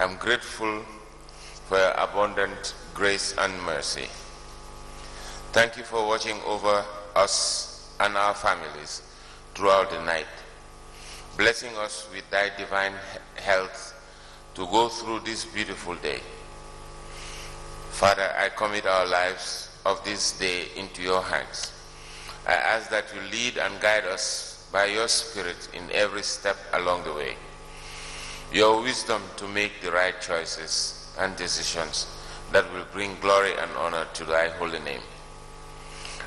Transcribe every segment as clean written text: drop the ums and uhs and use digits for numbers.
I'm grateful for your abundant grace and mercy. Thank you for watching over us and our families throughout the night, blessing us with thy divine health to go through this beautiful day. Father, I commit our lives of this day into your hands. I ask that you lead and guide us by your Spirit in every step along the way. Your wisdom to make the right choices and decisions that will bring glory and honor to thy holy name.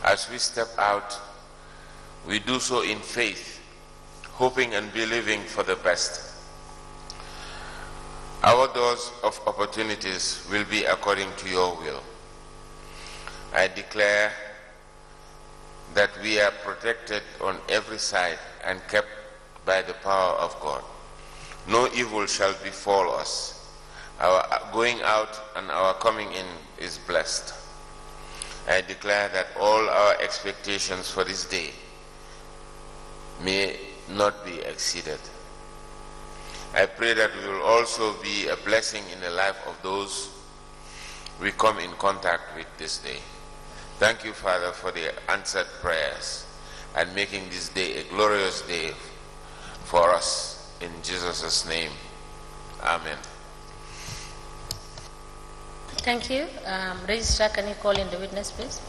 As we step out, we do so in faith, hoping and believing for the best. Our doors of opportunities will be according to your will. I declare that we are protected on every side and kept by the power of God. No evil shall befall us. Our going out and our coming in is blessed. I declare that all our expectations for this day may not be exceeded. I pray that we will also be a blessing in the life of those we come in contact with this day. Thank you, Father, for the answered prayers and making this day a glorious day for us. In Jesus' name, amen. Thank you. Registrar, can you call in the witness, please?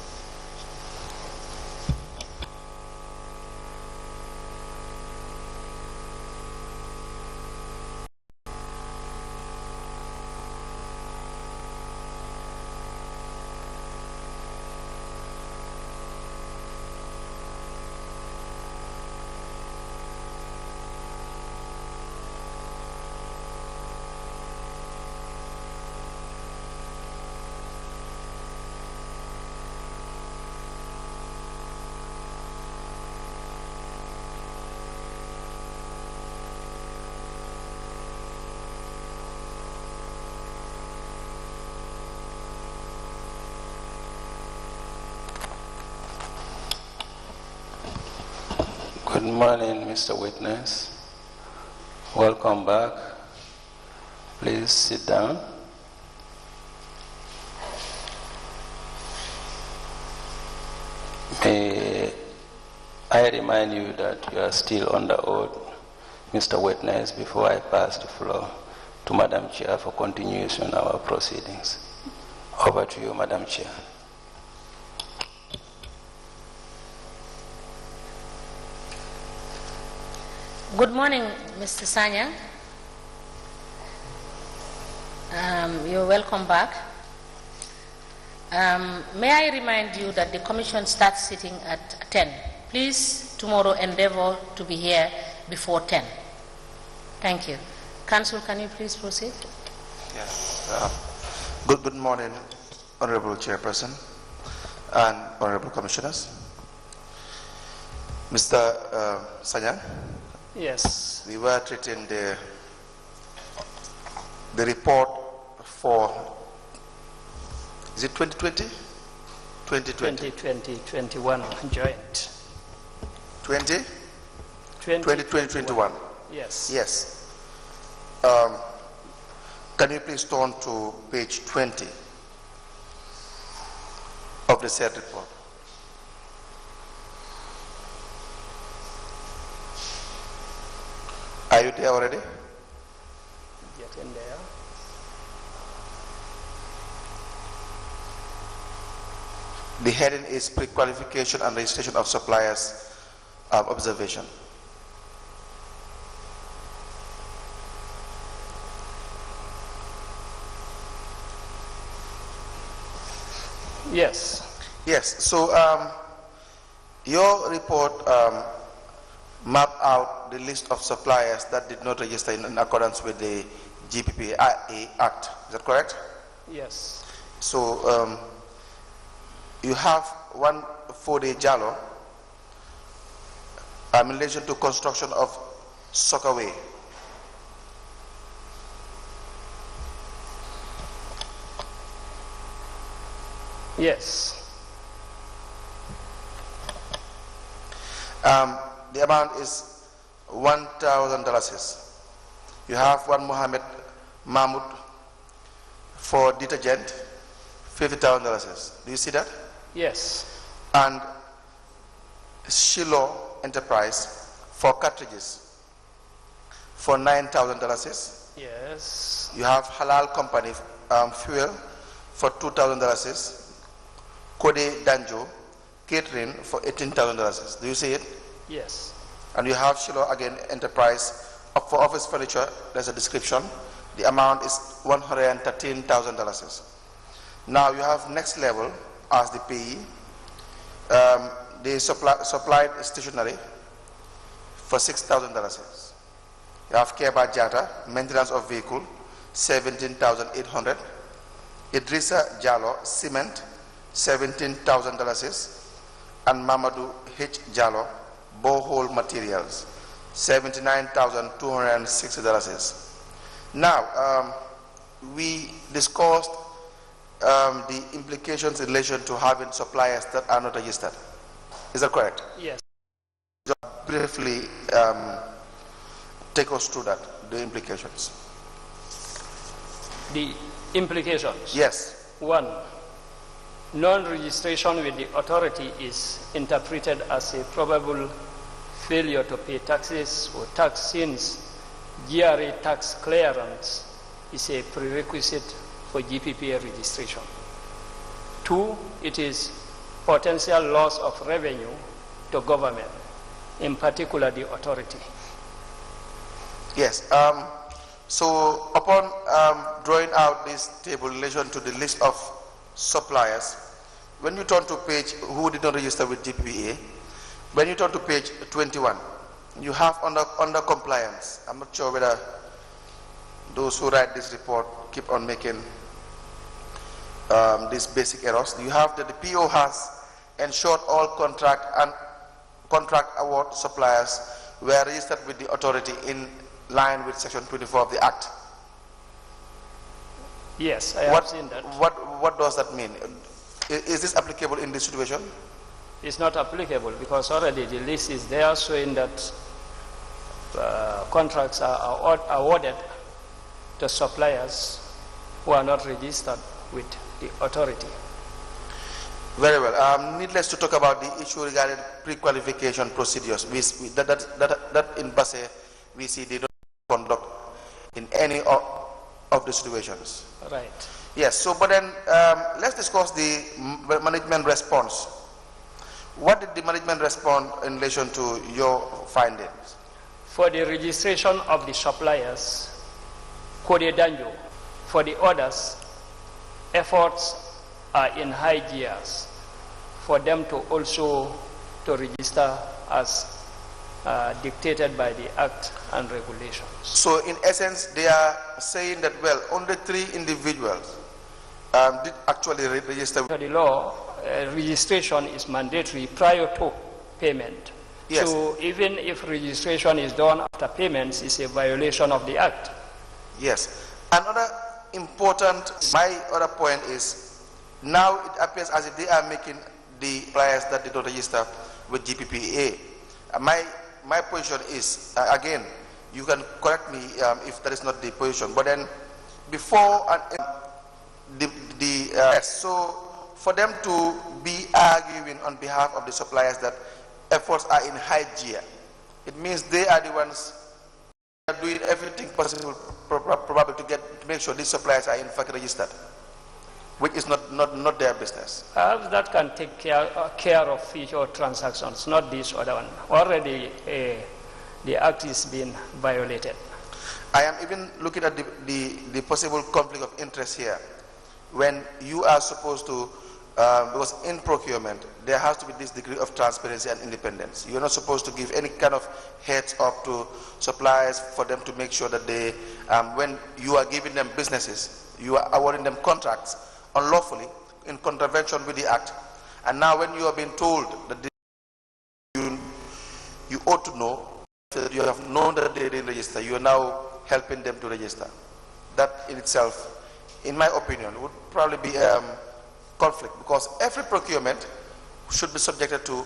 Good morning, Mr. Witness. Welcome back. Please sit down. May I remind you that you are still under oath, Mr. Witness, before I pass the floor to Madam Chair for continuation of our proceedings. Over to you, Madam Chair. Good morning, Mr. Sanya. You're welcome back. May I remind you that the Commission starts sitting at 10. Please, tomorrow, endeavor to be here before 10. Thank you. Council, can you please proceed? Yes. Good morning, Honorable Chairperson and Honorable Commissioners. Mr. Sanya? Yes. We were treating the report for, is it 2020? 2020. 2020-21 joint. 2020-21. Yes. Yes. Can you please turn to page 20 of the said report? Are you there already? Get in there. The heading is Pre-Qualification and Registration of Suppliers Observation. Yes. Yes, so your report mapped out the list of suppliers that did not register in accordance with the GPPA Act. Is that correct? Yes. So you have one 4-day Jalo in relation to construction of Soccerway. Yes. The amount is $1,000. You have one Mohammed Mahmoud for detergent, $50,000. Do you see that? Yes. And Shiloh Enterprise for cartridges for $9,000. Yes. You have Halal Company fuel for $2,000. Kode Danjo catering for $18,000. Do you see it? Yes. And you have Shiloh again Enterprise for office furniture. There's a description. The amount is $113,000. Now you have next level as the PE. They supplied stationery for $6,000. You have Keba Jata, maintenance of vehicle, $17,800. Idrissa Jallo, cement, $17,000. And Mamadou H. Jallo, borehole materials, $79,260. Now, we discussed the implications in relation to having suppliers that are not registered. Is that correct? Yes. Just briefly take us through that, the implications. The implications? Yes. 1. Non-registration with the authority is interpreted as a probable failure to pay taxes or tax since GRA tax clearance is a prerequisite for GPPA registration. 2, it is potential loss of revenue to government, in particular the authority. Yes. So upon drawing out this table in relation to the list of suppliers, when you turn to page who did not register with GPPA, when you turn to page 21, you have under compliance. I'm not sure whether those who write this report keep on making these basic errors. You have that the PO has ensured all contract and contract award suppliers were registered with the authority in line with section 24 of the Act. Yes, I have seen that. What does that mean? Is this applicable in this situation? It's not applicable because already the list is there showing that contracts are awarded to suppliers who are not registered with the authority. Very well. Needless to talk about the issue regarding pre-qualification procedures. That in Basse, we see they don't conduct in any of the situations. Right. Yes. So, but then let's discuss the management response. What did the management respond in relation to your findings? For the registration of the suppliers, Kode Danjo, for the others, efforts are in high gears for them to also to register as dictated by the Act and regulations. So in essence, they are saying that, well, only 3 individuals did actually register. Under the law, registration is mandatory prior to payment. Yes. So even if registration is done after payments, it's a violation of the Act. Yes. Another important, my other point is, now it appears as if they are making the suppliers that did not register with GPPA. My position is, again, you can correct me if that is not the position, but then before so for them to be arguing on behalf of the suppliers that efforts are in high gear, it means they are the ones that are doing everything possible probably to make sure these suppliers are in fact registered, which is not their business. Perhaps that can take care of future transactions, not this other one. Already the Act is being violated. I am even looking at the possible conflict of interest here. When you are supposed to, because in procurement, there has to be this degree of transparency and independence. You're not supposed to give any kind of heads up to suppliers for them to make sure that they, when you are giving them businesses, you are awarding them contracts unlawfully in contravention with the Act. And now when you are being told that you ought to know, that you have known that they didn't register, you are now helping them to register. That in itself, in my opinion, would probably be conflict, because every procurement should be subjected to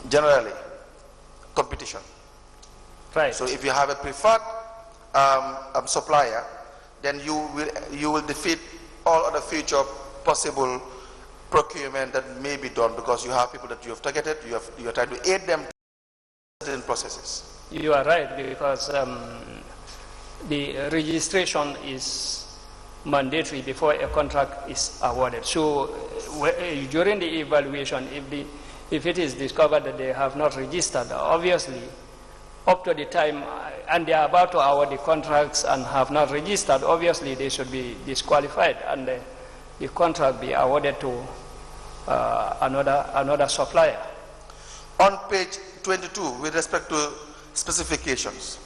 generally competition. Right. So if you have a preferred supplier, then you will defeat all other future possible procurement that may be done, because you have people that you have targeted, you are trying to aid them in processes. You are right, because the registration is mandatory before a contract is awarded. So during the evaluation, if it is discovered that they have not registered, obviously up to the time, and they are about to award the contracts and have not registered, obviously they should be disqualified and the contract be awarded to another supplier. On page 22, with respect to specifications,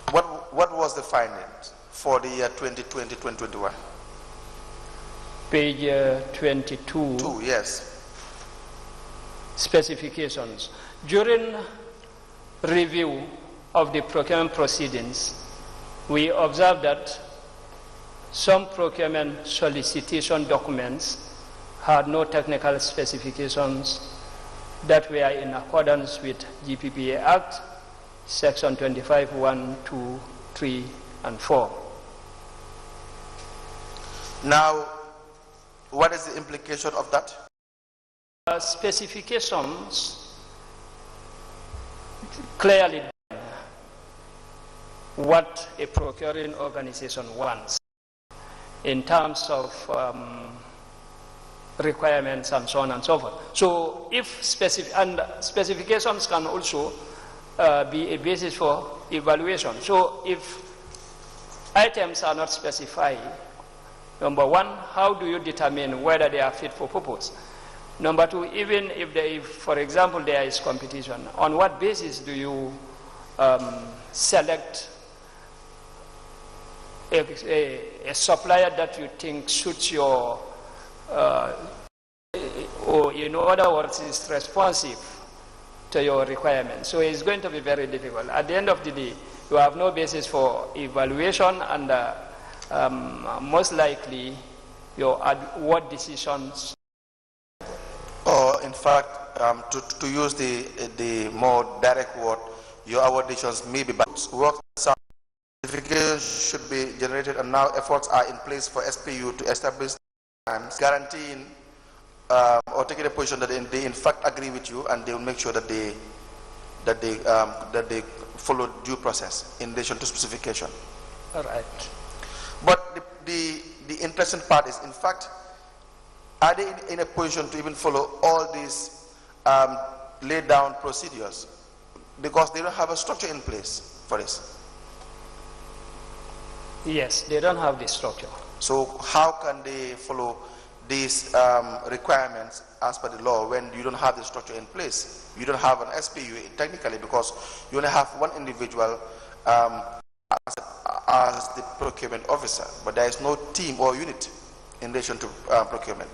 what was the findings for the year 2020-2021? Page 22. Yes. Specifications. During review of the procurement proceedings, we observed that some procurement solicitation documents had no technical specifications that were in accordance with GPPA Act, Section 25, 1, 2, 3, and 4. Now, what is the implication of that? Specifications clearly define what a procuring organization wants in terms of requirements and so on and so forth. So if specifications can also be a basis for evaluation. So if items are not specified, number one, how do you determine whether they are fit for purpose? Number two, even if for example, there is competition, on what basis do you select a supplier that you think suits your, or in other words, is responsive to your requirements? So it's going to be very difficult. At the end of the day, you have no basis for evaluation, and most likely your award decisions. Or in fact, to use the more direct word, your award decisions may be bad. Work certifications should be generated, and now efforts are in place for SPU to establish times guaranteeing or taking a position that they in fact agree with you, and they will make sure that they follow due process in relation to specification. All right. But the interesting part is, in fact, are they in a position to even follow all these laid down procedures? Because they don't have a structure in place for this. Yes, they don't have the structure. So how can they follow these requirements as per the law when you don't have the structure in place? You don't have an SPU technically, because you only have one individual as the procurement officer, but there is no team or unit in relation to procurement.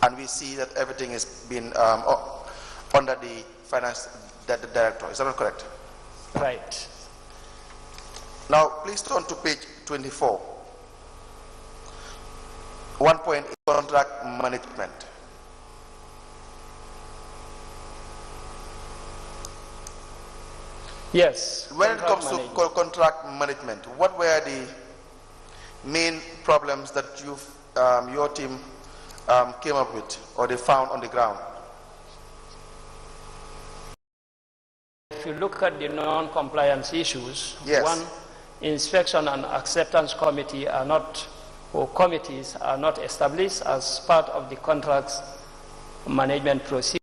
And we see that everything is being under the finance director. Is that not correct? Right. Now, please turn to page 24. 1.8, contract management. Yes. When it comes to contract management, what were the main problems that your team came up with, or they found on the ground? If you look at the non-compliance issues, yes. One, inspection and acceptance committee are not, or committees are not established as part of the contracts management procedure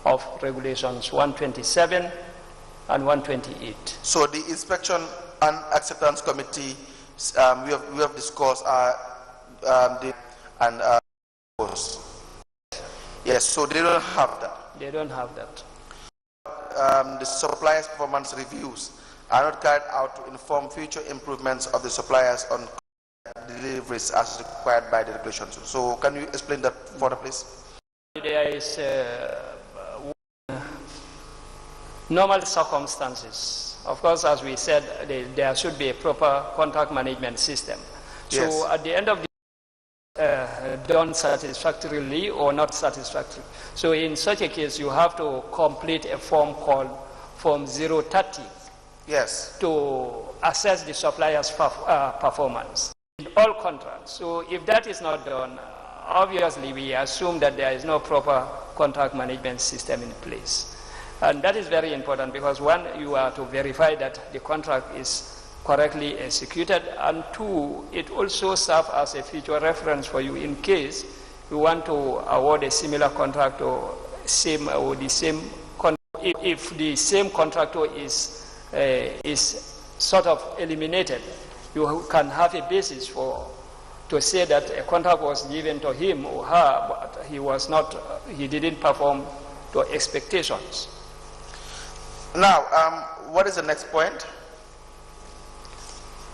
of regulations 127 and 128. So the inspection and acceptance committee we have discussed yes, so they don't have that. They don't have that. The suppliers' performance reviews are not carried out to inform future improvements of the suppliers on deliveries as required by the regulations. So can you explain that further, please? There is normal circumstances. Of course, as we said, there should be a proper contract management system. Yes. So at the end of the done satisfactorily or not satisfactory. So in such a case, you have to complete a form called Form 030. Yes. to assess the supplier's performance in all contracts. So if that is not done, obviously we assume that there is no proper contract management system in place. And that is very important because one, you are to verify that the contract is correctly executed, and two, it also serves as a future reference for you in case you want to award a similar contract or the same contract. If the same contractor is sort of eliminated, you can have a basis to say that a contract was given to him or her, but he didn't perform to expectations. Now, what is the next point?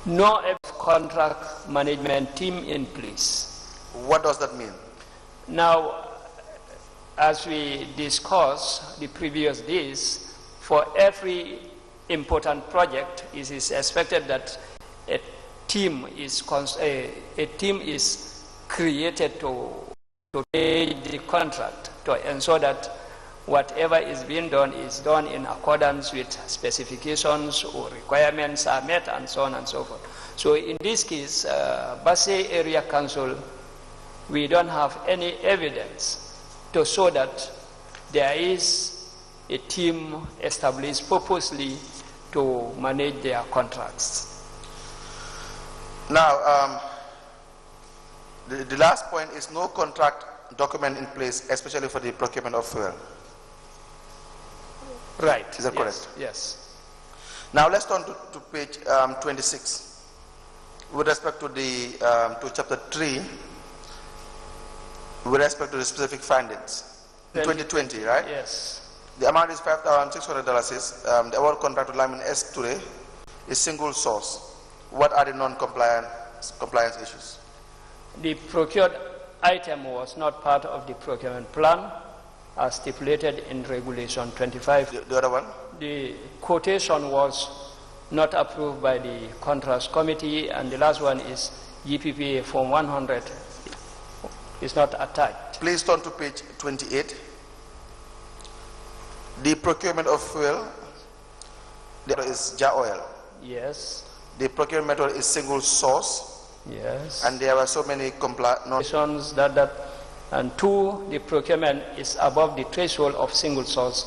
No contract management team in place. What does that mean? Now, as we discussed the previous days, for every important project, it is expected that a team is created to manage the contract, to ensure that whatever is being done is done in accordance with specifications or requirements are met, and so on and so forth. So in this case, Basse Area Council, we don't have any evidence to show that there is a team established purposely to manage their contracts. Now, the last point is no contract document in place, especially for the procurement of fuel. Right. Is that correct? Yes. Now let's turn to page 26. With respect to the to chapter 3, with respect to the specific findings. In 2020, right? Yes. The amount is $5,600. The award contract to Lamin S. Today is single source. What are the non-compliance issues? The procured item was not part of the procurement plan as stipulated in Regulation 25. The other one? The quotation was not approved by the Contracts Committee, and the last one is GPPA Form 100 is not attached. Please turn to page 28. The procurement of fuel, there is jar oil. Yes. The procurement method is single source. Yes. And there were so many conditions and two, the procurement is above the threshold of single source.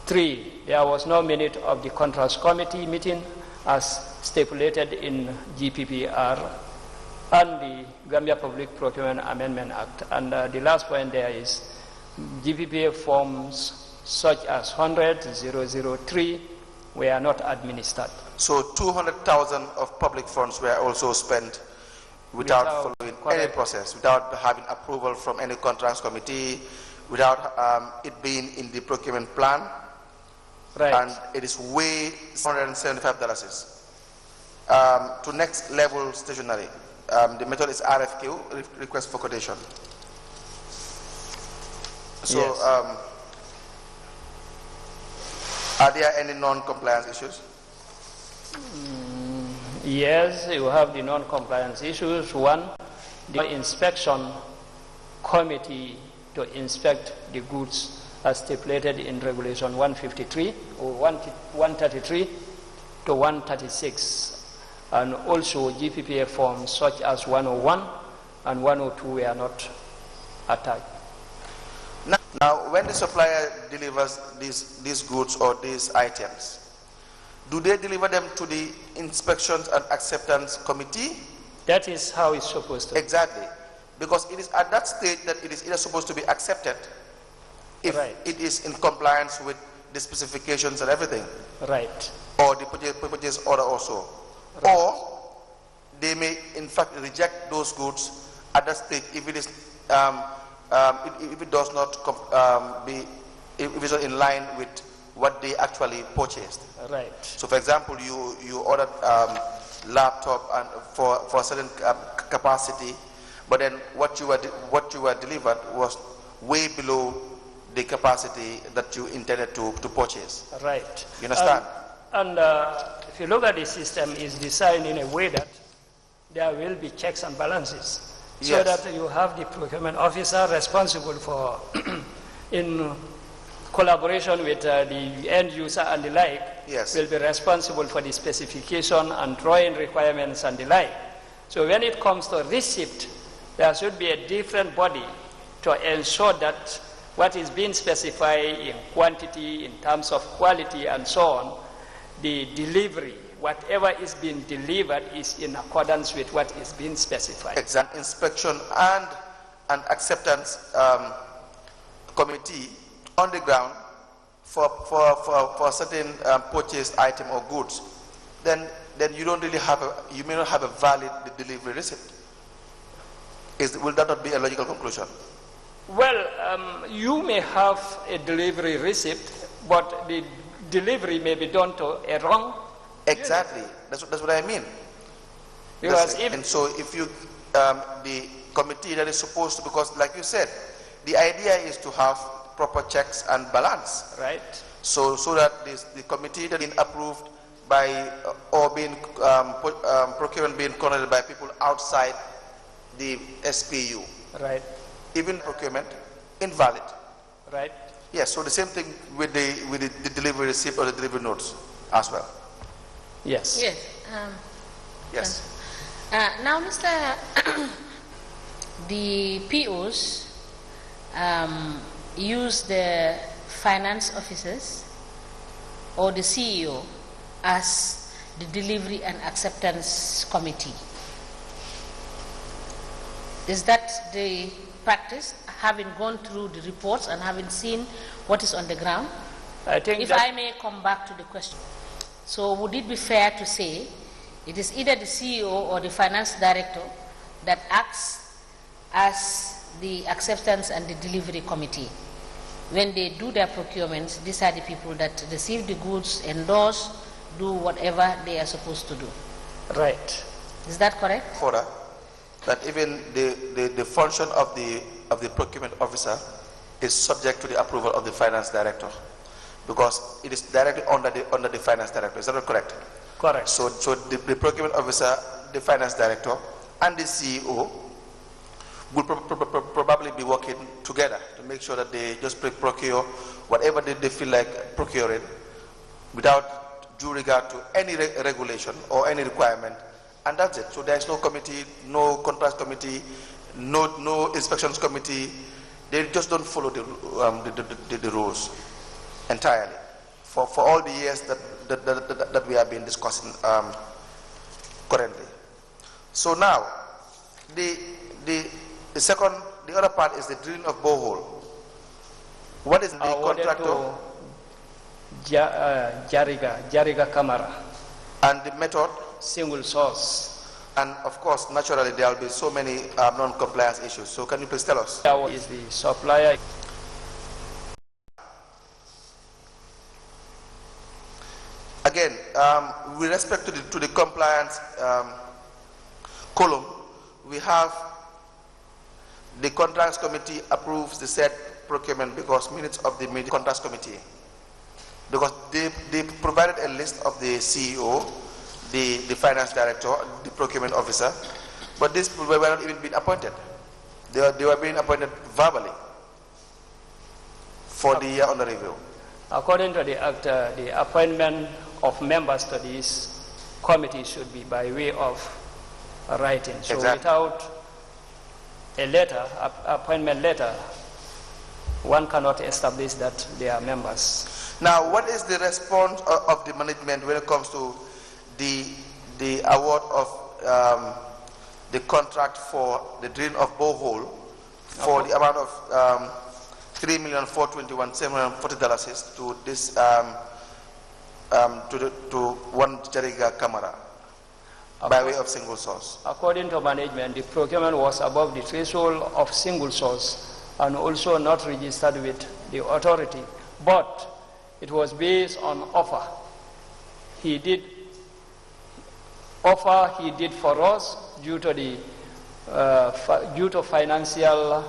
Three, there was no minute of the Contracts Committee meeting as stipulated in GPPR and the Gambia Public Procurement Amendment Act. And the last point there is GPPA forms such as 100, 003 were not administered. So 200,000 of public funds were also spent without following any process, without having approval from any contracts committee, without it being in the procurement plan. Right. And it is way $175. To next level stationery. The method is RFQ, request for quotation. So, yes. Are there any non-compliance issues? Yes, you have the non-compliance issues. One, the inspection committee to inspect the goods as stipulated in Regulation 153 or 133 to 136, and also GPPA forms such as 101 and 102 were not attached. Now, when the supplier delivers these goods or these items, do they deliver them to the inspections and acceptance committee? That is how it's supposed to be. Exactly. Because it is at that stage that it is either supposed to be accepted if right. it is in compliance with the specifications and everything. Right. Or the purchase order also. Right. Or they may in fact reject those goods at that stage if it is if it does not if it's not in line with what they actually purchased. Right. So, for example, you ordered laptop and for a certain capacity, but then what you were delivered was way below the capacity that you intended to purchase. Right. You understand? And if you look at the system, it's designed in a way that there will be checks and balances. So yes. that you have the procurement officer responsible for, in collaboration with the end user and the like, will be responsible for the specification and drawing requirements and the like. So when it comes to receipt, there should be a different body to ensure that what is being specified in quantity, in terms of quality and so on, the delivery, whatever is being delivered is in accordance with what is being specified. Exam inspection and an acceptance committee on the ground for a certain purchased item or goods, then you don't really have you may not have a valid delivery receipt. Will that not be a logical conclusion? Well, you may have a delivery receipt, but the delivery may be done to a wrong. Exactly. That's what I mean. Because and so if you the committee that is supposed to, because like you said, the idea is to have proper checks and balance. Right. So that the committee that is approved by or being procurement being conducted by people outside the SPU. Right. Even procurement invalid. Right. Yes. So the same thing with the delivery receipt or the delivery notes as well. Yes. Yes. Yes. Now, Mr. the POs use the finance officers or the CEO as the delivery and acceptance committee. Is that the practice, having gone through the reports and having seen what is on the ground? I think if I may come back to the question. So would it be fair to say it is either the CEO or the finance director that acts as the acceptance and the delivery committee? When they do their procurements, these are the people that receive the goods, endorse, do whatever they are supposed to do. Right. Is that correct? For that even the function of the procurement officer is subject to the approval of the finance director, because it is directly under the finance director. Is that not correct? Correct. So the procurement officer, the finance director, and the CEO will probably be working together to make sure that they just procure whatever they feel like procuring without due regard to any regulation or any requirement, and that's it. So there is no committee, no contract committee, no inspections committee. They just don't follow the rules entirely for all the years that we have been discussing currently. So now the other part is the drilling of borehole. What is the contractor? Jariga Camara. And the method? Single source. And of course, naturally, there will be so many non-compliance issues. So can you please tell us? That is the supplier. Again, with respect to the compliance column, we have the contracts committee approves the said procurement because minutes of the contracts committee, because they provided a list of the CEO, the finance director, the procurement officer, but these people were not even being appointed. They were being appointed verbally for the year under review. According to the Act, the appointment of members to this committee should be by way of writing. So exactly. Without a letter, appointment letter, one cannot establish that they are members. Now, what is the response of the management when it comes to the award of the contract for the drilling of borehole for the amount of $3,421,740 to this to one Jariga Camara by way of single source? According to management, the procurement was above the threshold of single source and also not registered with the authority, but it was based on offer. He did for us due to the due to financial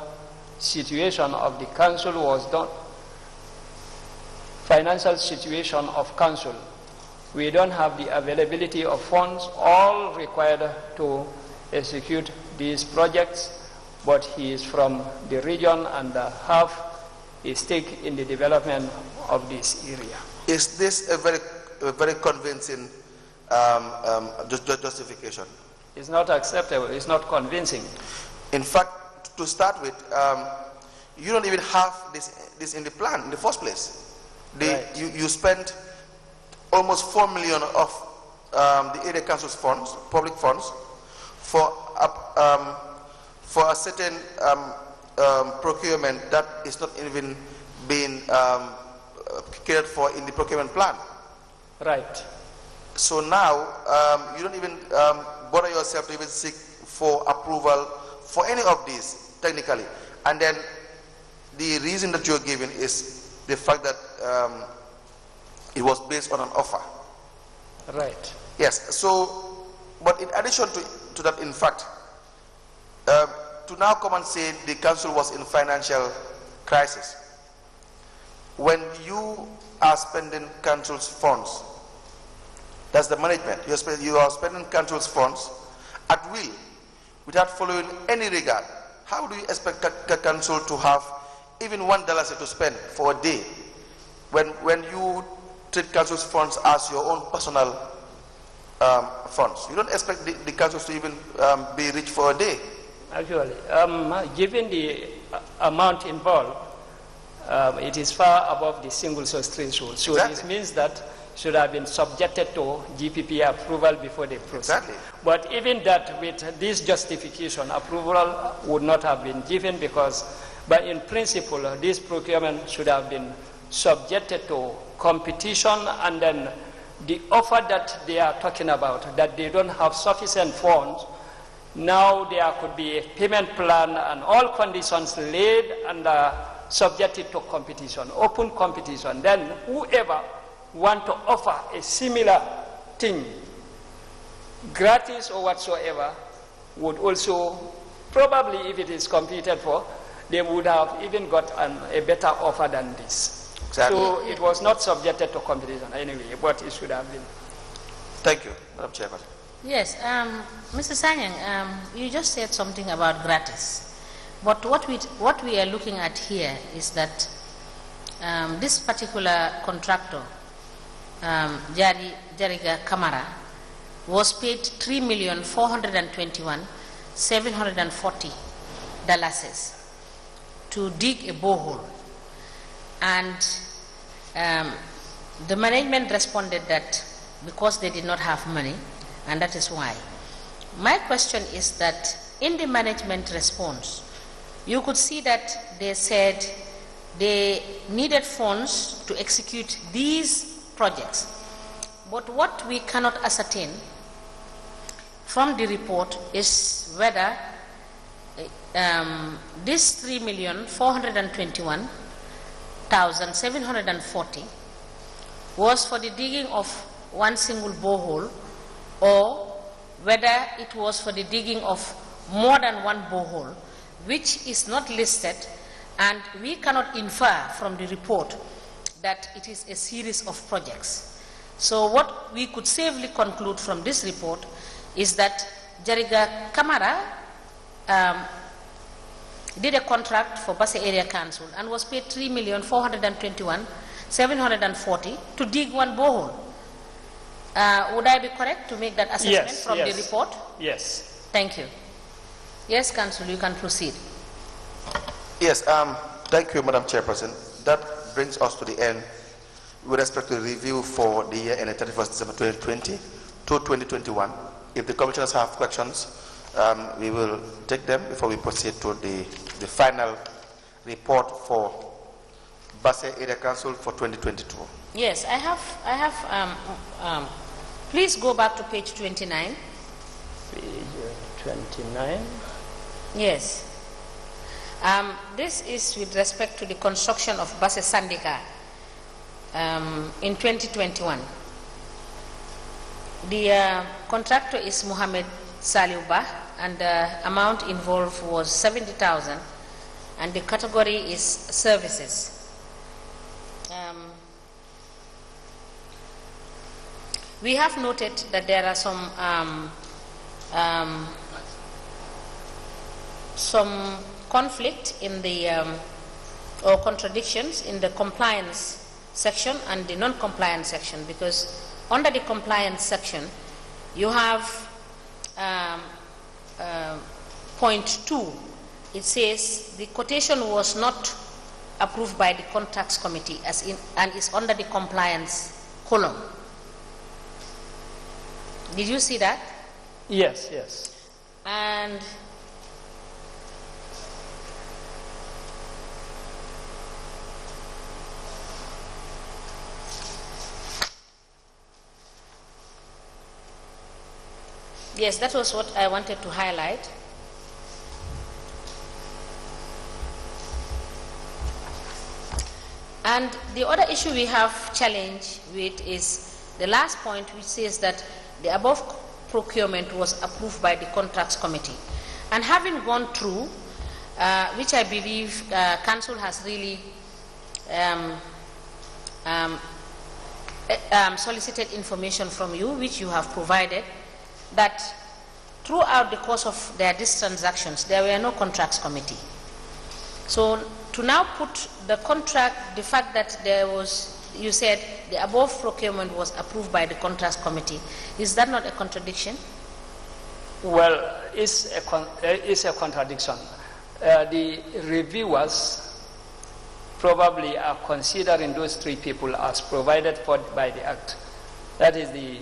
situation of the council was done. Financial situation of council. We don't have the availability of funds all required to execute these projects, but he is from the region and have a stake in the development of this area. Is this a very very convincing justification. It's not acceptable. It's not convincing. In fact, to start with, you don't even have this in the plan in the first place. Right. You spent almost 4 million of the area council's funds, public funds, for a certain procurement that is not even being cared for in the procurement plan. Right. So now you don't even bother yourself to even seek for approval for any of these technically, and then the reason that you're giving is the fact that it was based on an offer. Right. Yes. So, but in addition to that, in fact, to now come and say the council was in financial crisis, when you are spending council's funds, that's the management. You are spending council's funds at will, without following any regard. How do you expect council to have even $1 to spend for a day when you treat council's funds as your own personal funds? You don't expect the councils to even be rich for a day. Actually, given the amount involved, it is far above the single source threshold. So exactly. This means that should have been subjected to GPP approval before they proceed. Exactly. But even that, with this justification, approval would not have been given because, but in principle, this procurement should have been subjected to competition, and then the offer that they are talking about, that they don't have sufficient funds, now there could be a payment plan and all conditions laid and subjected to competition, open competition. Then whoever want to offer a similar thing, gratis or whatsoever, would also, probably if it is competed for, they would have even got a better offer than this. Exactly. So it was not subjected to competition anyway, but it should have been. Thank you, Madam Chairman. Yes, Mr. Sanyang, you just said something about gratis. But what we are looking at here is that this particular contractor, Jariga Kamara, was paid $3,421,740 to dig a borehole. And the management responded that because they did not have money, and that is why. My question is that in the management response, you could see that they said they needed funds to execute these projects. But what we cannot ascertain from the report is whether this $3,421,740 was for the digging of one single borehole, or whether it was for the digging of more than one borehole, which is not listed, and we cannot infer from the report that it is a series of projects. So what we could safely conclude from this report is that Jariga Kamara did a contract for Basse Area Council and was paid $3,421,740 to dig one borehole. Would I be correct to make that assessment from the report? Yes. Thank you. Yes, Council, you can proceed. Yes, thank you, Madam Chairperson. That brings us to the end with respect to the review for the year ended 31st December 2020 to 2021. If the commissioners have questions, we will take them before we proceed to the final report for Basse Area Council for 2022. Yes, I have please go back to page 29. Page 29. Yes. This is with respect to the construction of Basse Sandika in 2021. The contractor is Mohamed Saliuba, and the amount involved was 70,000, and the category is services. We have noted that there are some conflict in the or contradictions in the compliance section and the non-compliance section, because under the compliance section, you have point 2. It says the quotation was not approved by the contracts committee and is under the compliance column. Did you see that? Yes, yes. And yes, that was what I wanted to highlight. And the other issue we have challenge with is the last point, which says that the above procurement was approved by the contracts committee. And having gone through, which I believe Council has really solicited information from you, which you have provided, that throughout the course of these transactions, there were no contracts committee. So to now put the contract, the fact that there was, you said the above procurement was approved by the contracts committee, is that not a contradiction? Well, it's a contradiction. The reviewers probably are considering those 3 people as provided for by the Act. That is the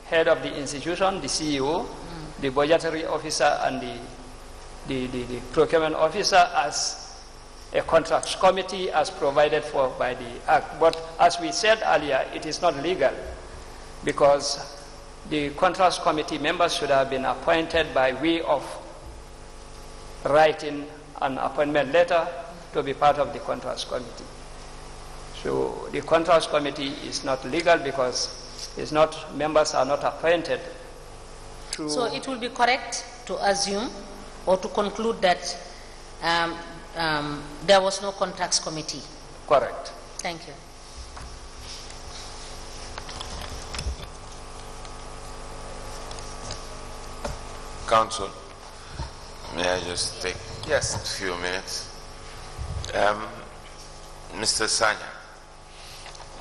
head of the institution, the CEO, the budgetary officer, and the procurement officer as a contracts committee as provided for by the Act. But as we said earlier, it is not legal because the contracts committee members should have been appointed by way of writing an appointment letter to be part of the contracts committee. So the contracts committee is not legal because it's not, members are not appointed to... So it will be correct to assume or to conclude that there was no contracts committee. Correct. Thank you. Council, may I just take a few minutes? Mr. Sanya,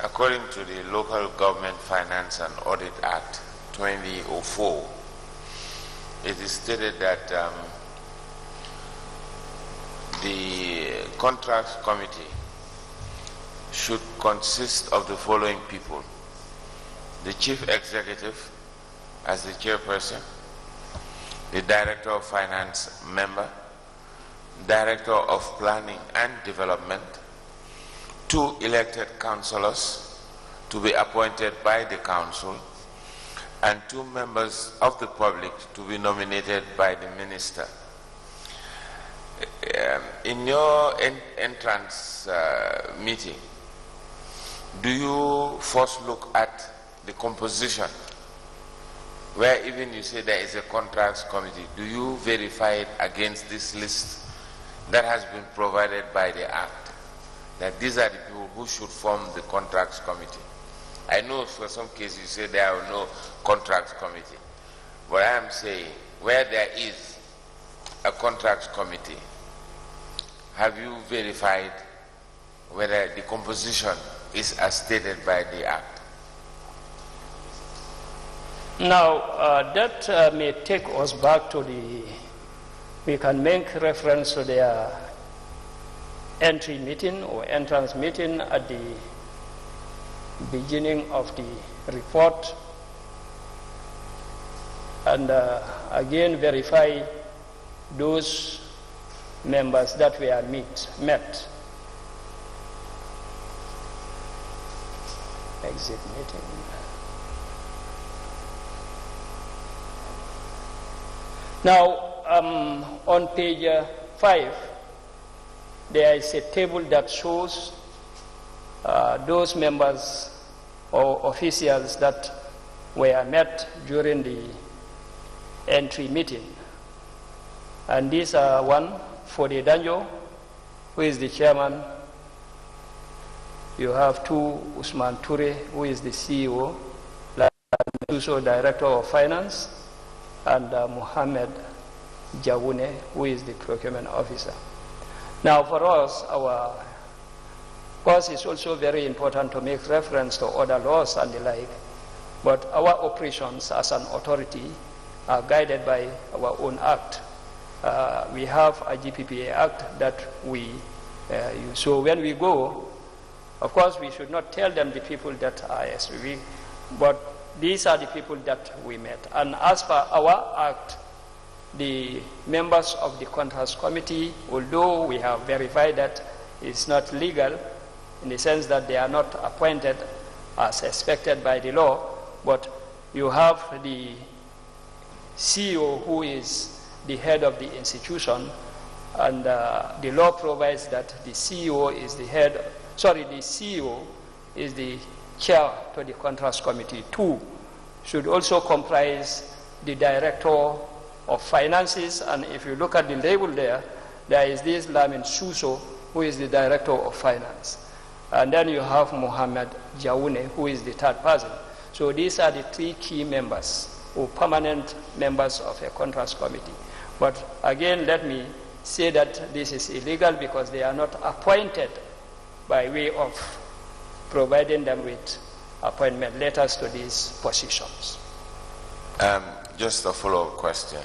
according to the Local Government Finance and Audit Act 2004, it is stated that the contracts committee should consist of the following people: the chief executive as the chairperson, the director of finance member, director of planning and development, 2 elected councillors to be appointed by the council, and 2 members of the public to be nominated by the minister. In your entrance meeting, do you first look at the composition, where even you say there is a contracts committee? Do you verify it against this list that has been provided by the Act, that these are the people who should form the contracts committee? I know for some cases you say there are no contracts committee, but I am saying where there is a contracts committee, have you verified whether the composition is as stated by the Act? Now, that may take us back to we can make reference to their entry meeting or entrance meeting at the beginning of the report, and again verify those members that were met. Exit meeting. Now, on page 5, there is a table that shows those members or officials that were met during the entry meeting. And these are one, Fode Danjo, who is the chairman. You have 2, Usman Ture, who is the CEO, also director of finance, and Mohammed Jawune, who is the procurement officer. Now for us, our course is also very important to make reference to other laws and the like. But our operations as an authority are guided by our own act. We have a GPPA act that we use. So when we go, of course, we should not tell them the people that are SVV, but these are the people that we met. And as per our act, the members of the Contracts Committee, although we have verified that it's not legal in the sense that they are not appointed as expected by the law, but you have the CEO who is the head of the institution, and the law provides that the CEO is the head, sorry, the CEO is the chair to the Contracts Committee. Two should also comprise the director of finances, and if you look at the label there, there is this Lamin Suso, who is the director of finance. And then you have Mohammed Jaune, who is the third person. So these are the three key members, or permanent members of a Contracts Committee. But again, let me say that this is illegal because they are not appointed by way of providing them with appointment letters to these positions. Just a follow-up question.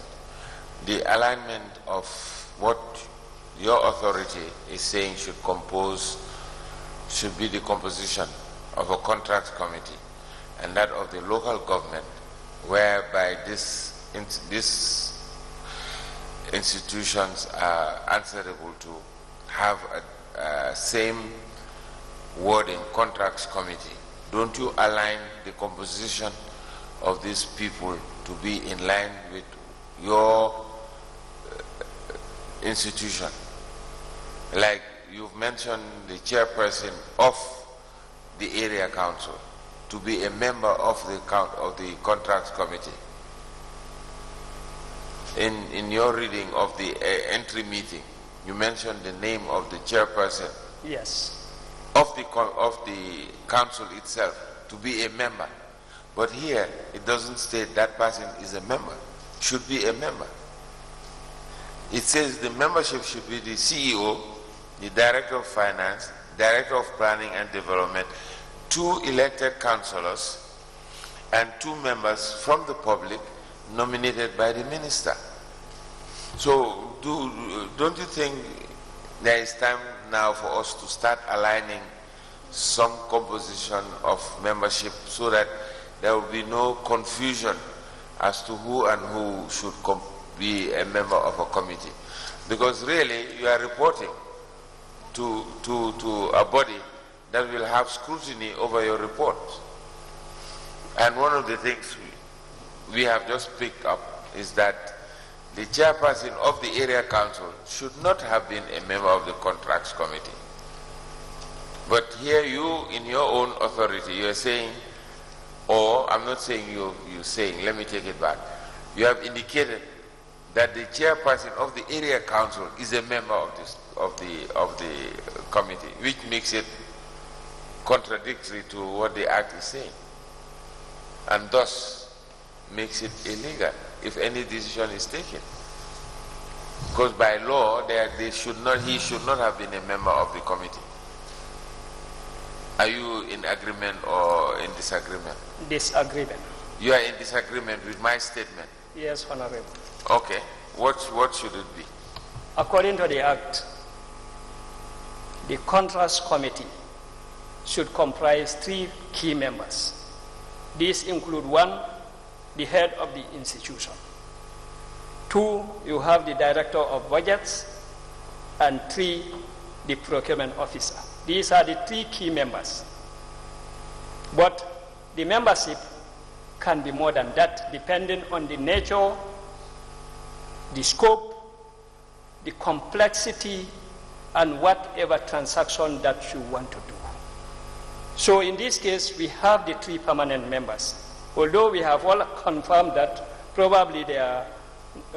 The alignment of what your authority is saying should be the composition of a contract committee and that of the local government, whereby these institutions are answerable to have a same wording, contracts committee. Don't you align the composition of these people to be in line with your institution? Like you've mentioned the chairperson of the area council to be a member of the contracts committee. In your reading of the entry meeting, you mentioned the name of the chairperson. Yes. Of the council itself to be a member. But here, it doesn't state that person is a member, should be a member. It says the membership should be the CEO, the Director of Finance, Director of Planning and Development, 2 elected councillors, and 2 members from the public nominated by the minister. So don't you think there is time now for us to start aligning some composition of membership so that there will be no confusion as to who and who should be a member of a committee? Because really you are reporting to a body that will have scrutiny over your report. And one of the things we have just picked up is that the chairperson of the area council should not have been a member of the contracts committee. But here you, in your own authority, you are saying, or I'm not saying you're saying, let me take it back. You have indicated that the chairperson of the area council is a member of the committee, which makes it contradictory to what the act is saying, and thus makes it illegal if any decision is taken. Because by law, he should not have been a member of the committee. Are you in agreement or in disagreement? Disagreement. You are in disagreement with my statement? Yes, Honorable. Okay. What should it be? According to the Act, the Contracts Committee should comprise 3 key members. These include 1, the head of the institution. 2, you have the director of budgets, and 3, the procurement officer. These are the 3 key members. But the membership can be more than that, depending on the nature, the scope, the complexity, and whatever transaction that you want to do. So in this case, we have the 3 permanent members. Although we have all confirmed that probably their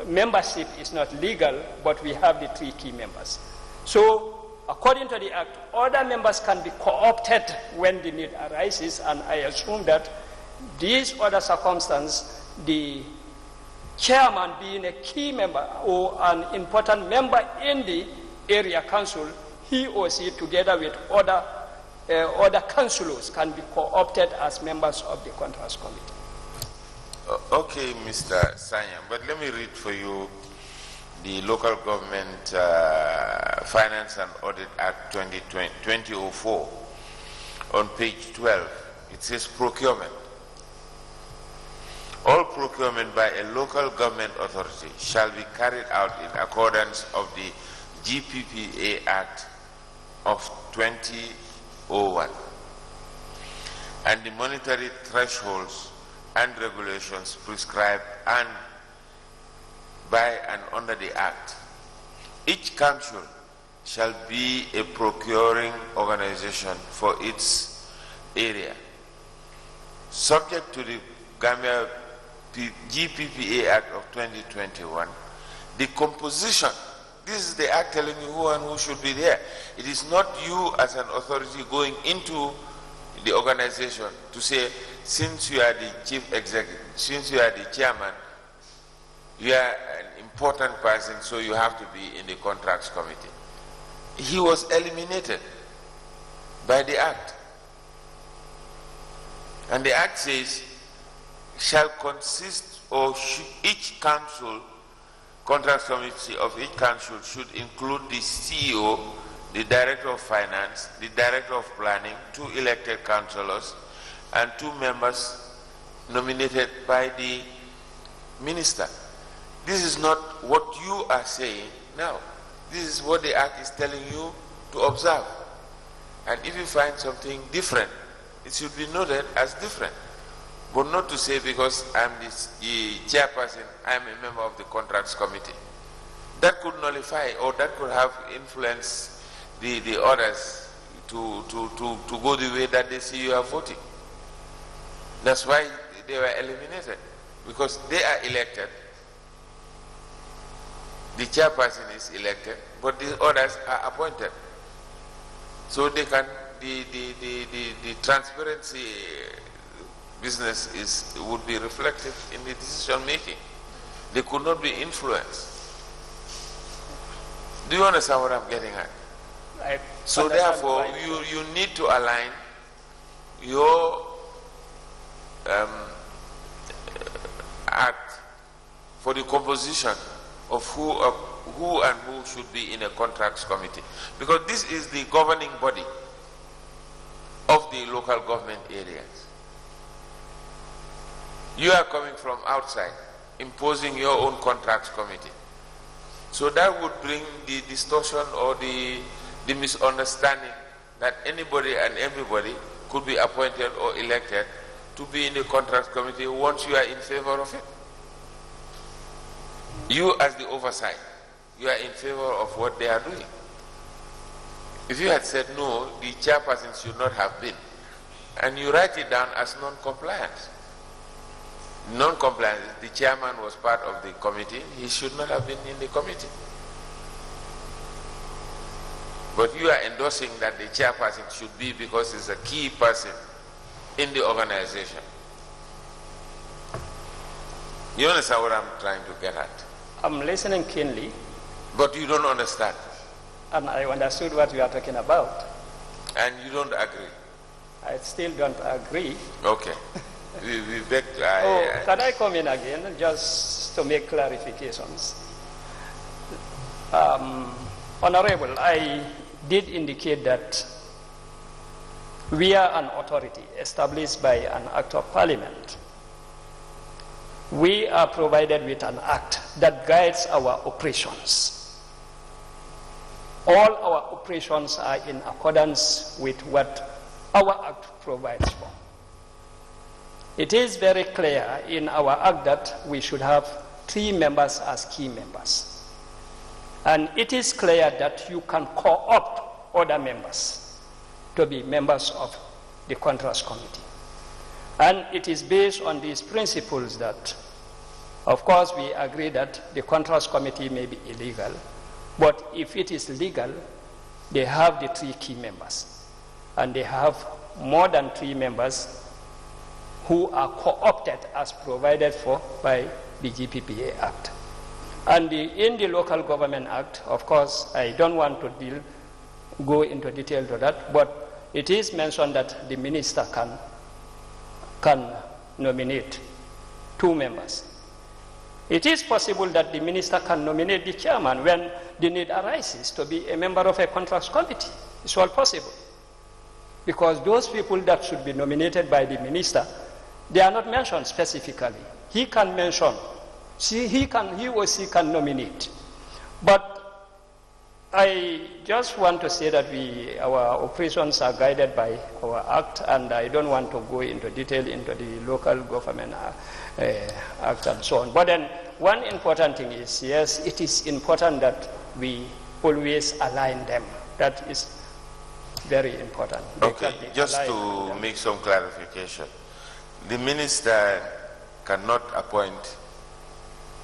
membership is not legal, but we have the 3 key members. So according to the Act, other members can be co-opted when the need arises, and I assume that these other circumstances, the chairman being a key member or an important member in the area council, he or she together with other other councillors can be co-opted as members of the Contracts Committee. Okay, Mr. Sanyam, but let me read for you the Local Government Finance and Audit Act 2004 on page 12. It says procurement. All procurement by a local government authority shall be carried out in accordance of the GPPA Act of 2001 and the monetary thresholds and regulations prescribed and by and under the Act. Each council shall be a procuring organization for its area. Subject to the Gambia GPPA Act of 2021, the composition, this is the Act telling you who and who should be there. It is not you as an authority going into the organization to say, since you are the chief executive, since you are the chairman, you are an important person, so you have to be in the Contracts Committee. He was eliminated by the Act. And the Act says, shall consist, or each council, Contracts Committee of each council should include the CEO, the Director of Finance, the Director of Planning, 2 elected councillors, and 2 members nominated by the Minister. This is not what you are saying now. This is what the Act is telling you to observe. And if you find something different, it should be noted as different. But not to say because I'm the chairperson, I'm a member of the Contracts Committee. That could nullify, or that could have influenced the others to go the way that they see you are voting. That's why they were eliminated, because they are elected. The chairperson is elected, but the others are appointed. So they can, the transparency business would be reflected in the decision making. They could not be influenced. Do you understand what I'm getting at? So therefore, you need to align your act for the composition of who and who should be in a Contracts Committee, because this is the governing body of the local government areas. You are coming from outside, imposing your own Contracts Committee. So that would bring the distortion or the misunderstanding that anybody and everybody could be appointed or elected to be in the Contracts Committee once you are in favor of it. You as the oversight, you are in favor of what they are doing. If you had said no, the chairperson should not have been, and you write it down as non-compliance. Non-compliance, the chairman was part of the committee, he should not have been in the committee. But you are endorsing that the chairperson should be because he's a key person in the organization. You understand what I'm trying to get at? I'm listening keenly. But you don't understand. And I understood what you are talking about. And you don't agree? I still don't agree. Okay. we beg to... Can I come in again just to make clarifications? Honorable, I did indicate that we are an authority established by an act of parliament. We are provided with an act that guides our operations. All our operations are in accordance with what our act provides for. It is very clear in our act that we should have 3 members as key members. And it is clear that you can co-opt other members to be members of the Contracts Committee. And it is based on these principles that, of course, we agree that the Contracts Committee may be illegal, but if it is legal, they have the 3 key members. And they have more than 3 members who are co-opted as provided for by the GPPA Act. And in the Local Government Act, of course, I don't want to go into detail to that, but it is mentioned that the minister can nominate 2 members. It is possible that the minister can nominate the chairman when the need arises to be a member of a contracts committee. It's all possible. Because those people that should be nominated by the minister, they are not mentioned specifically. He can mention, he or she can nominate. But I just want to say that our operations are guided by our act, and I don't want to go into detail into the local government act and so on. But then one important thing is, yes, it is important that we always align them. That is very important. Okay, just to make some clarification. The minister cannot appoint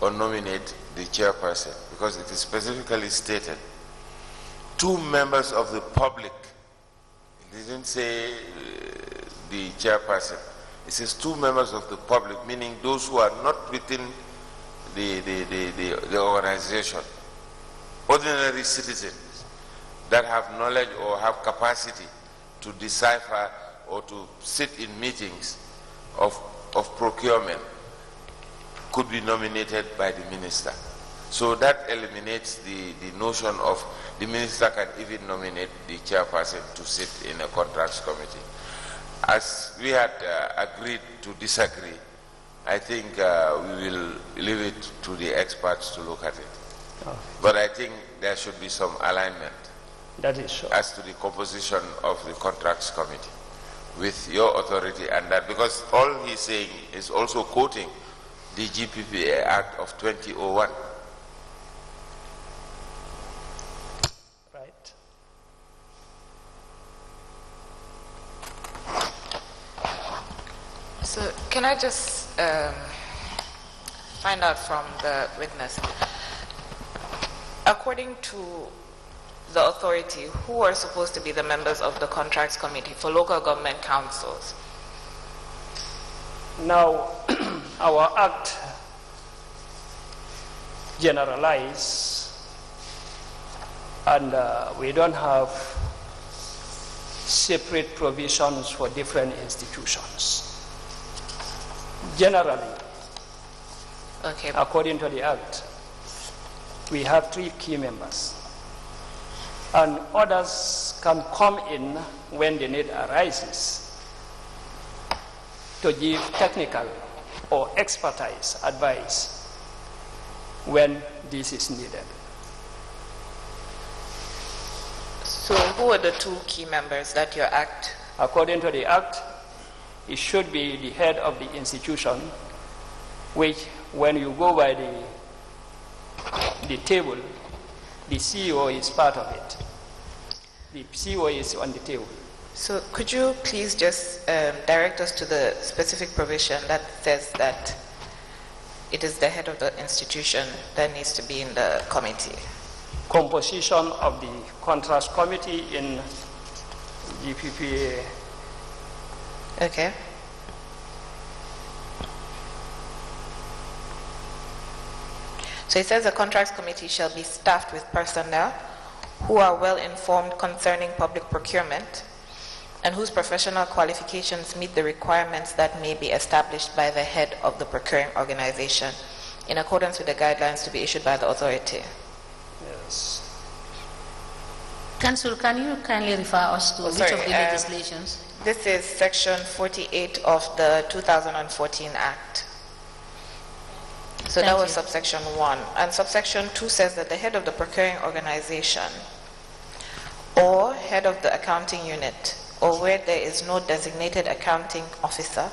or nominate the chairperson because it is specifically stated 2 members of the public. It didn't say the chairperson. It says 2 members of the public, meaning those who are not within the organization. Ordinary citizens that have knowledge or have capacity to decipher or to sit in meetings of procurement could be nominated by the minister. So that eliminates the notion of the minister can even nominate the chairperson to sit in a contracts committee. As we had agreed to disagree, I think we will leave it to the experts to look at it. Okay. But I think there should be some alignment. That is so. As to the composition of the contracts committee with your authority and that, because all he's saying is also quoting the GPPA Act of 2001. Right. So can I just find out from the witness, according to the authority, who are supposed to be the members of the contracts committee for local government councils? Now, our act generalizes, and we don't have separate provisions for different institutions. Generally, okay, according to the act, we have 3 key members, and others can come in when the need arises to give technical or expertise advice when this is needed. So who are the 2 key members that your act? According to the act, it should be the head of the institution, which when you go by the table, the CEO is part of it. The CEO is on the table. So could you please just direct us to the specific provision that says that it is the head of the institution that needs to be in the committee? Composition of the contracts committee in GPPA. Okay. So it says the contracts committee shall be staffed with personnel who are well informed concerning public procurement and whose professional qualifications meet the requirements that may be established by the head of the procuring organization in accordance with the guidelines to be issued by the authority. Yes. Council, can you kindly refer us to which of the legislations? This is section 48 of the 2014 Act. So that was subsection 1. And subsection 2 says that the head of the procuring organization or head of the accounting unit, or where there is no designated accounting officer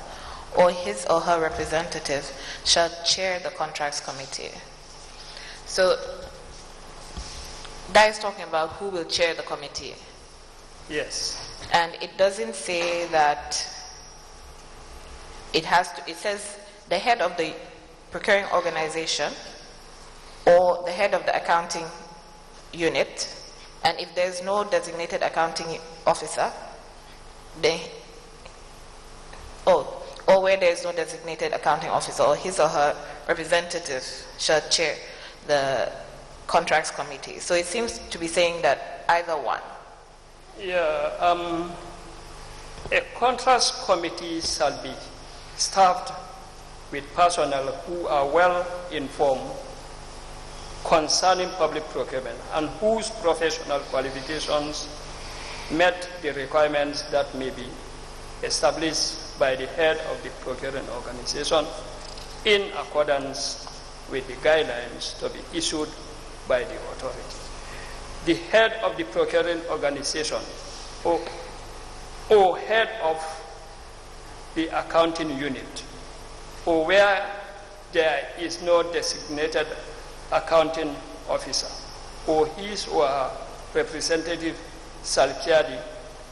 or his or her representative, shall chair the contracts committee. So that is talking about who will chair the committee. Yes. And it doesn't say that it has to, it says the head of the procuring organization or the head of the accounting unit, and if there's no designated accounting officer, or where there is no designated accounting officer or his or her representative shall chair the contracts committee. So it seems to be saying that either one. Yeah, A contrast committee shall be staffed with personnel who are well informed concerning public procurement and whose professional qualifications met the requirements that may be established by the head of the procuring organization in accordance with the guidelines to be issued by the authority. The head of the procuring organization or head of the accounting unit, or where there is no designated accounting officer, or his or her representative shall chair the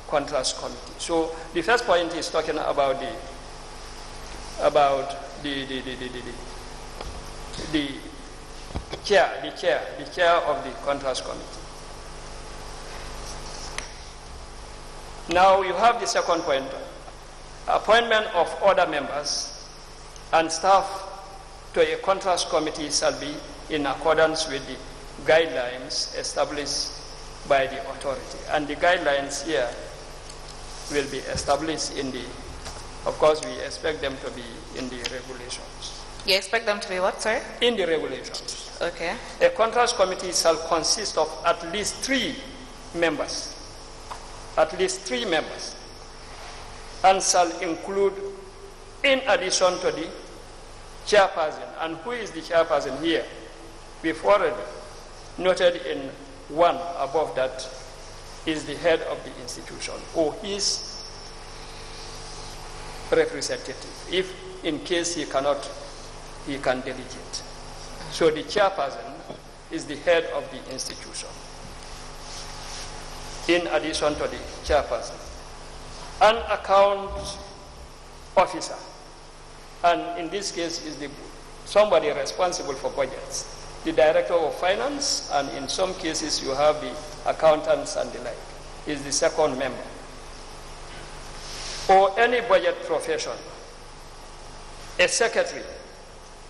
contrast committee. So the first point is talking about the chair of the contrast committee. Now you have the second point, appointment of other members and staff to a contrast committee shall be in accordance with the guidelines established by the authority. And the guidelines here will be established in the, of course we expect them to be in the regulations. You expect them to be what, sir? In the regulations. Okay. A contrast committee shall consist of at least 3 members. At least 3 members. And shall include, in addition to the chairperson. And who is the chairperson here? We've already noted in 1 above that is the head of the institution or his representative. If in case he cannot, he can delegate. So the chairperson is the head of the institution, in addition to the chairperson. An account officer, and in this case is somebody responsible for budgets. The director of finance, and in some cases you have the accountants and the like, is the second member. Or any budget profession, a secretary,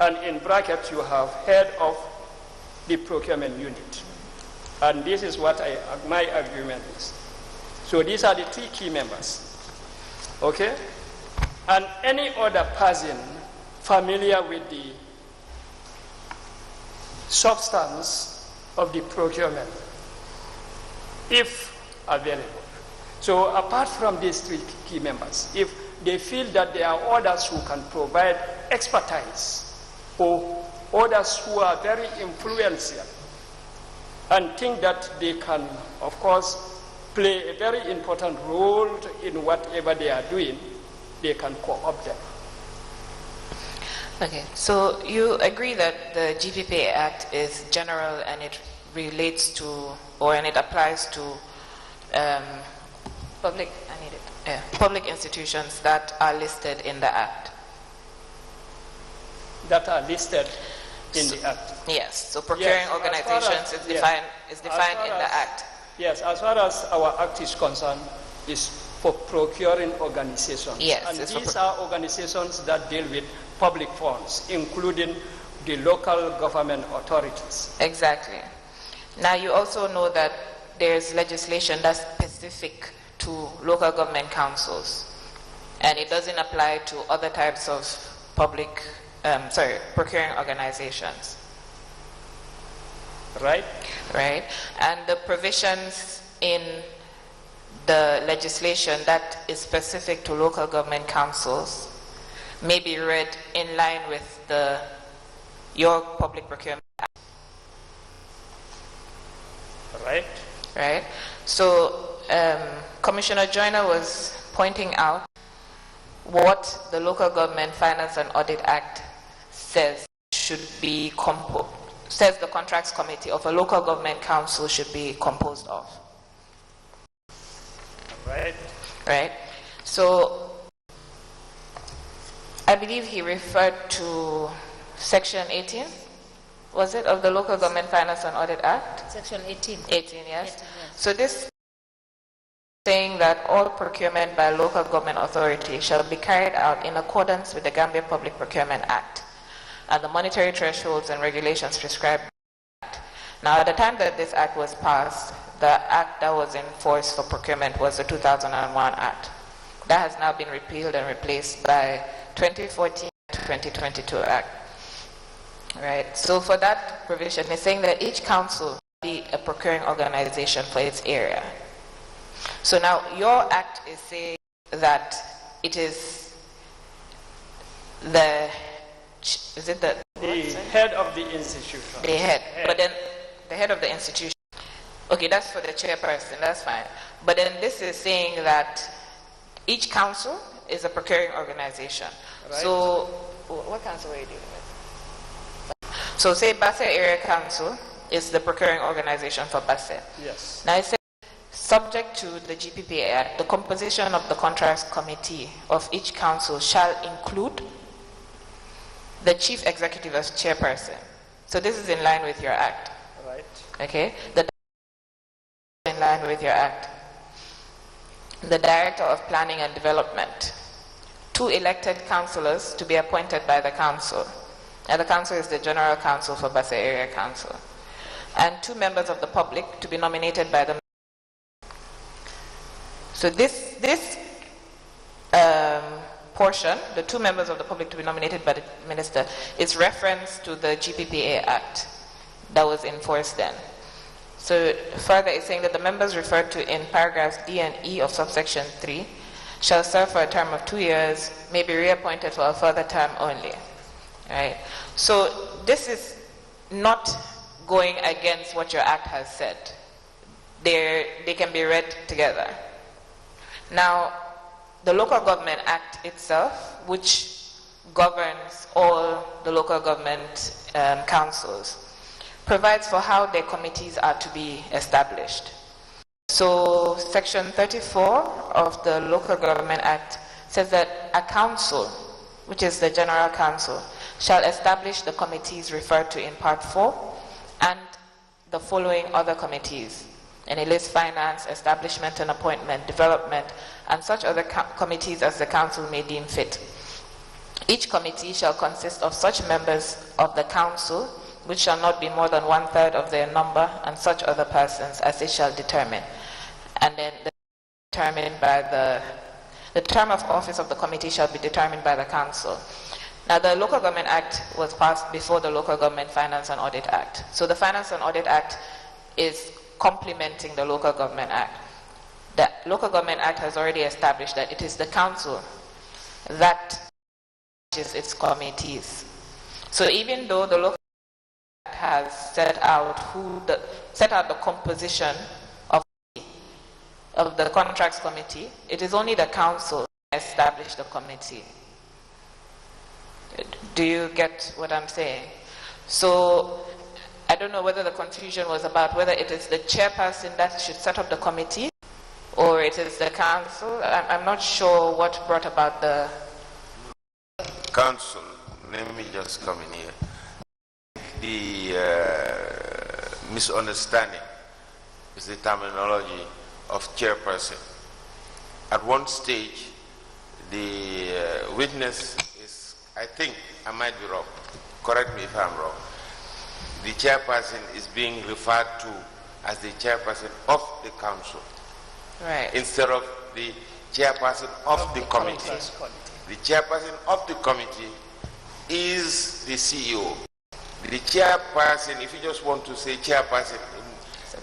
and in brackets you have head of the procurement unit. And this is what my argument is. So these are the 3 key members. Okay? And any other person familiar with the substance of the procurement, if available. So apart from these 3 key members, if they feel that there are others who can provide expertise, or others who are very influential, and think that they can, of course, play a very important role in whatever they are doing, they can co-opt them. Okay, so you agree that the GPPA Act is general and it relates to, or and it applies to public institutions that are listed in the Act? That are listed in the Act. Yes, so procuring organizations is defined in the Act. Yes, as far as our Act is concerned, is for procuring organizations. Yes, and these are organizations that deal with public funds, including the local government authorities. Exactly. Now you also know that there's legislation that's specific to local government councils, and it doesn't apply to other types of procuring organizations. Right? Right. And the provisions in the legislation that is specific to local government councils may be read in line with your Public Procurement Act. Right. Right. So Commissioner Joyner was pointing out what the Local Government Finance and Audit Act says should be says the contracts committee of a local government council should be composed of. Right. Right. So I believe he referred to Section 18, was it, of the Local Government Finance and Audit Act? Section 18. 18, yes. So this saying that all procurement by a local government authority shall be carried out in accordance with the Gambia Public Procurement Act and the monetary thresholds and regulations prescribed by the Act. Now, at the time that this Act was passed, the Act that was in force for procurement was the 2001 Act. That has now been repealed and replaced by 2014-2022 Act. Right. So for that provision, it's saying that each council be a procuring organization for its area. So now your act is saying that it is the head of the institution. The head. But then the head of the institution. Okay, that's for the chairperson, that's fine. But then this is saying that each council is a procuring organization. Right. So what council are you dealing with? So say Basse Area Council is the procuring organization for Basse. Yes. Now it says, subject to the GPPA Act, the composition of the contracts committee of each council shall include the chief executive as chairperson. So this is in line with your act. Right. Okay. In line with your act. The director of planning and development. 2 elected councillors to be appointed by the council. And the council is the general council for Basse Area Council. And 2 members of the public to be nominated by the. So this portion, the 2 members of the public to be nominated by the minister, is reference to the GPPA Act that was enforced then. So further, it's saying that the members referred to in paragraphs D and E of subsection 3 shall serve for a term of 2 years, may be reappointed for a further term only. Right? So this is not going against what your act has said. They can be read together. Now, the Local Government Act itself, which governs all the local government councils, provides for how their committees are to be established. So section 34 of the Local Government Act says that a council, which is the General Council, shall establish the committees referred to in Part 4 and the following other committees. And it lists finance, establishment and appointment, development, and such other committees as the council may deem fit. Each committee shall consist of such members of the council which shall not be more than 1/3 of their number, and such other persons as it shall determine. And then determined by the term of office of the committee shall be determined by the council. Now, the Local Government Act was passed before the Local Government Finance and Audit Act. So the Finance and Audit Act is complementing the Local Government Act. The Local Government Act has already established that it is the council that is its committees. So even though the Local has set out the composition of the contracts committee, it is only the council that established the committee. Do you get what I'm saying? So I don't know whether the confusion was about whether it is the chairperson that should set up the committee or it is the council. I'm not sure what brought about the council. Let me just come in here. The misunderstanding is the terminology of chairperson. At one stage, the witness is, I think, I might be wrong, correct me if I'm wrong, the chairperson is being referred to as the chairperson of the council, right, instead of the chairperson of the committee. The chairperson of the committee is the CEO. The chairperson, if you just want to say chairperson,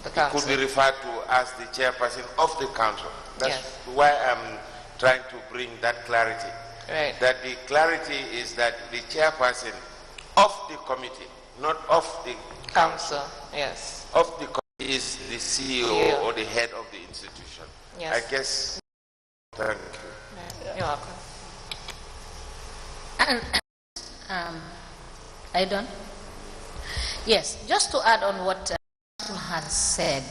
it could be referred to as the chairperson of the council. That's why I'm trying to bring that clarity. Right. That the clarity is that the chairperson of the committee, not of the council. Yes. Of the committee is the CEO or the head of the institution. Yes. I guess. Thank you. You're welcome. Are you done? Yes, just to add on what has said,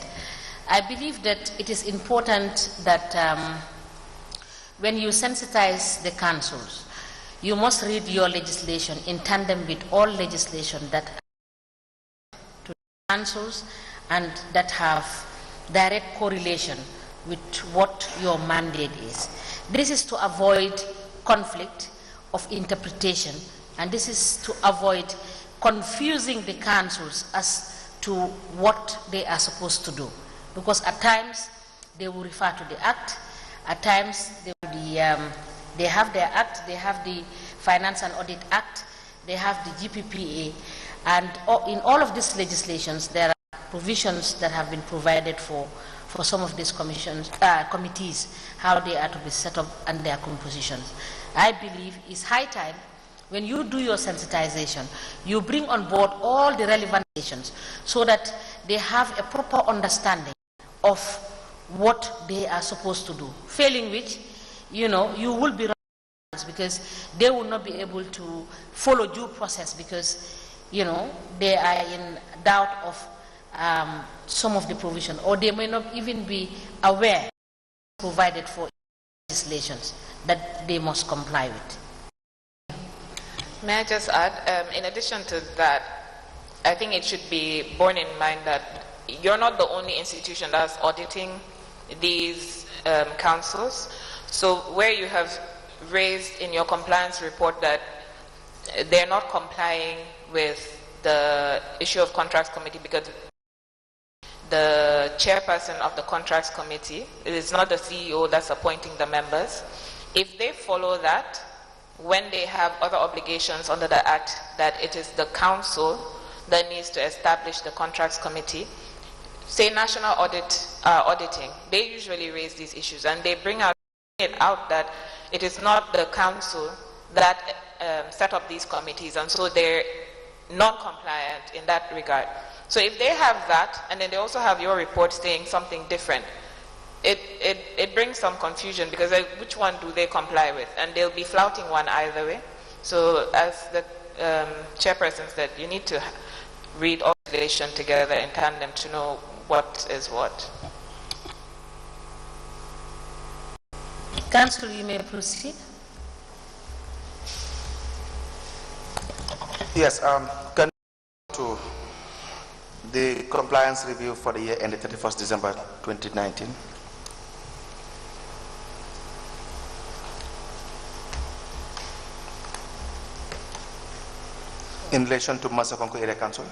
I believe that it is important that when you sensitize the councils, you must read your legislation in tandem with all legislation that to councils and that have direct correlation with what your mandate is. This is to avoid conflict of interpretation, and this is to avoid confusing the councils as to what they are supposed to do. Because at times they will refer to the act, at times they will be they have their act, they have the Finance and Audit Act, they have the GPPA, and in all of these legislations there are provisions that have been provided for some of these committees, how they are to be set up and their compositions. I believe it's high time, when you do your sensitization, you bring on board all the relevant nations so that they have a proper understanding of what they are supposed to do. Failing which, you will be because they will not be able to follow due process because, they are in doubt of some of the provision, or they may not even be aware provided for legislations that they must comply with. May I just add, in addition to that, I think it should be borne in mind that you're not the only institution that's auditing these councils. So where you have raised in your compliance report that they're not complying with the issue of contracts committee because the chairperson of the contracts committee, it is not the CEO that's appointing the members. If they follow that, when they have other obligations under the Act, that it is the council that needs to establish the contracts committee, say national auditing, they usually raise these issues and they bring it out that it is not the council that set up these committees, and so they're non-compliant in that regard. So if they have that, and then they also have your report saying something different, it brings some confusion because which one do they comply with? And they'll be flouting one either way. So as the chairperson said, you need to read all legislation together in tandem to know what is what. Council, you may proceed. Yes, to the compliance review for the year ended 31st December 2019. In relation to Masakonko Area Council.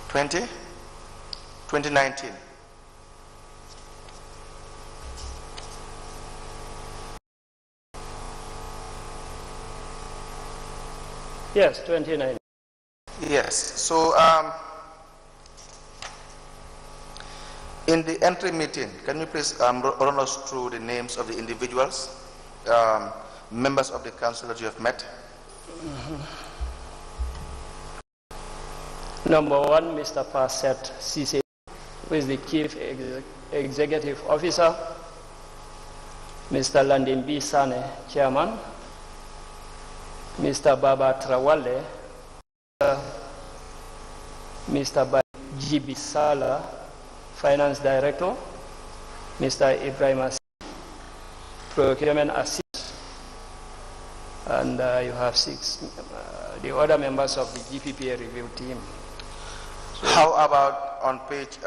'20, 2019. Yes, 2019. Yes. So in the entry meeting, can you please run us through the names of the individuals, members of the council that you have met? Number one, Mr. Passet Cisse, who is the Chief Executive Officer. Mr. Landin B. Sane, Chairman. Mr. Baba Trawale, Mr. Jibi Sala, Finance Director. Mr. Ibrahim Assis, Procurement Assist. And you have 6, the other members of the GPPA review team. How about on page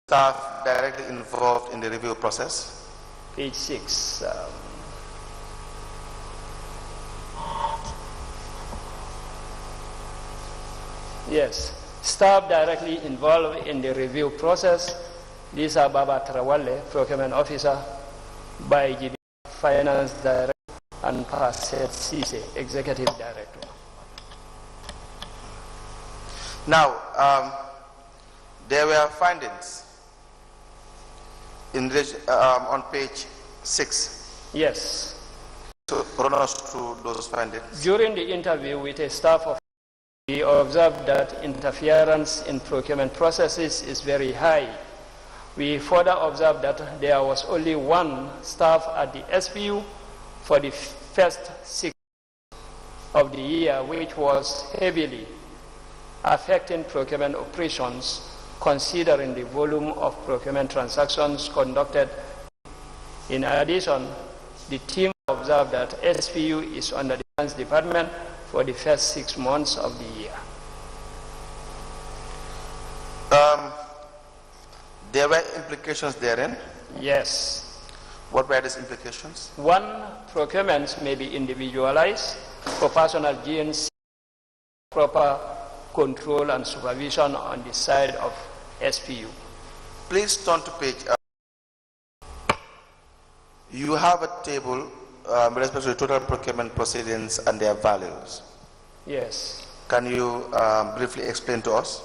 staff directly involved in the review process? Page 6. Yes, staff directly involved in the review process. These are Baba Trawale, Procurement Officer, Baiji, Finance Director, and Passet Cisse, Executive Director. Now, there were findings in on page 6. Yes. So run us through those findings. During the interview with a staff of, we observed that interference in procurement processes is very high. We further observed that there was only one staff at the SPU for the first 6 of the year, which was heavily affecting procurement operations, considering the volume of procurement transactions conducted. In addition, the team observed that SPU is under the Finance Department for the first 6 months of the year. There were implications therein? Yes. What were these implications? One, procurements may be individualized for personal gains, proper control and supervision on the side of SPU. Please turn to page. You have a table with respect to the total procurement proceedings and their values. Yes. Can you briefly explain to us?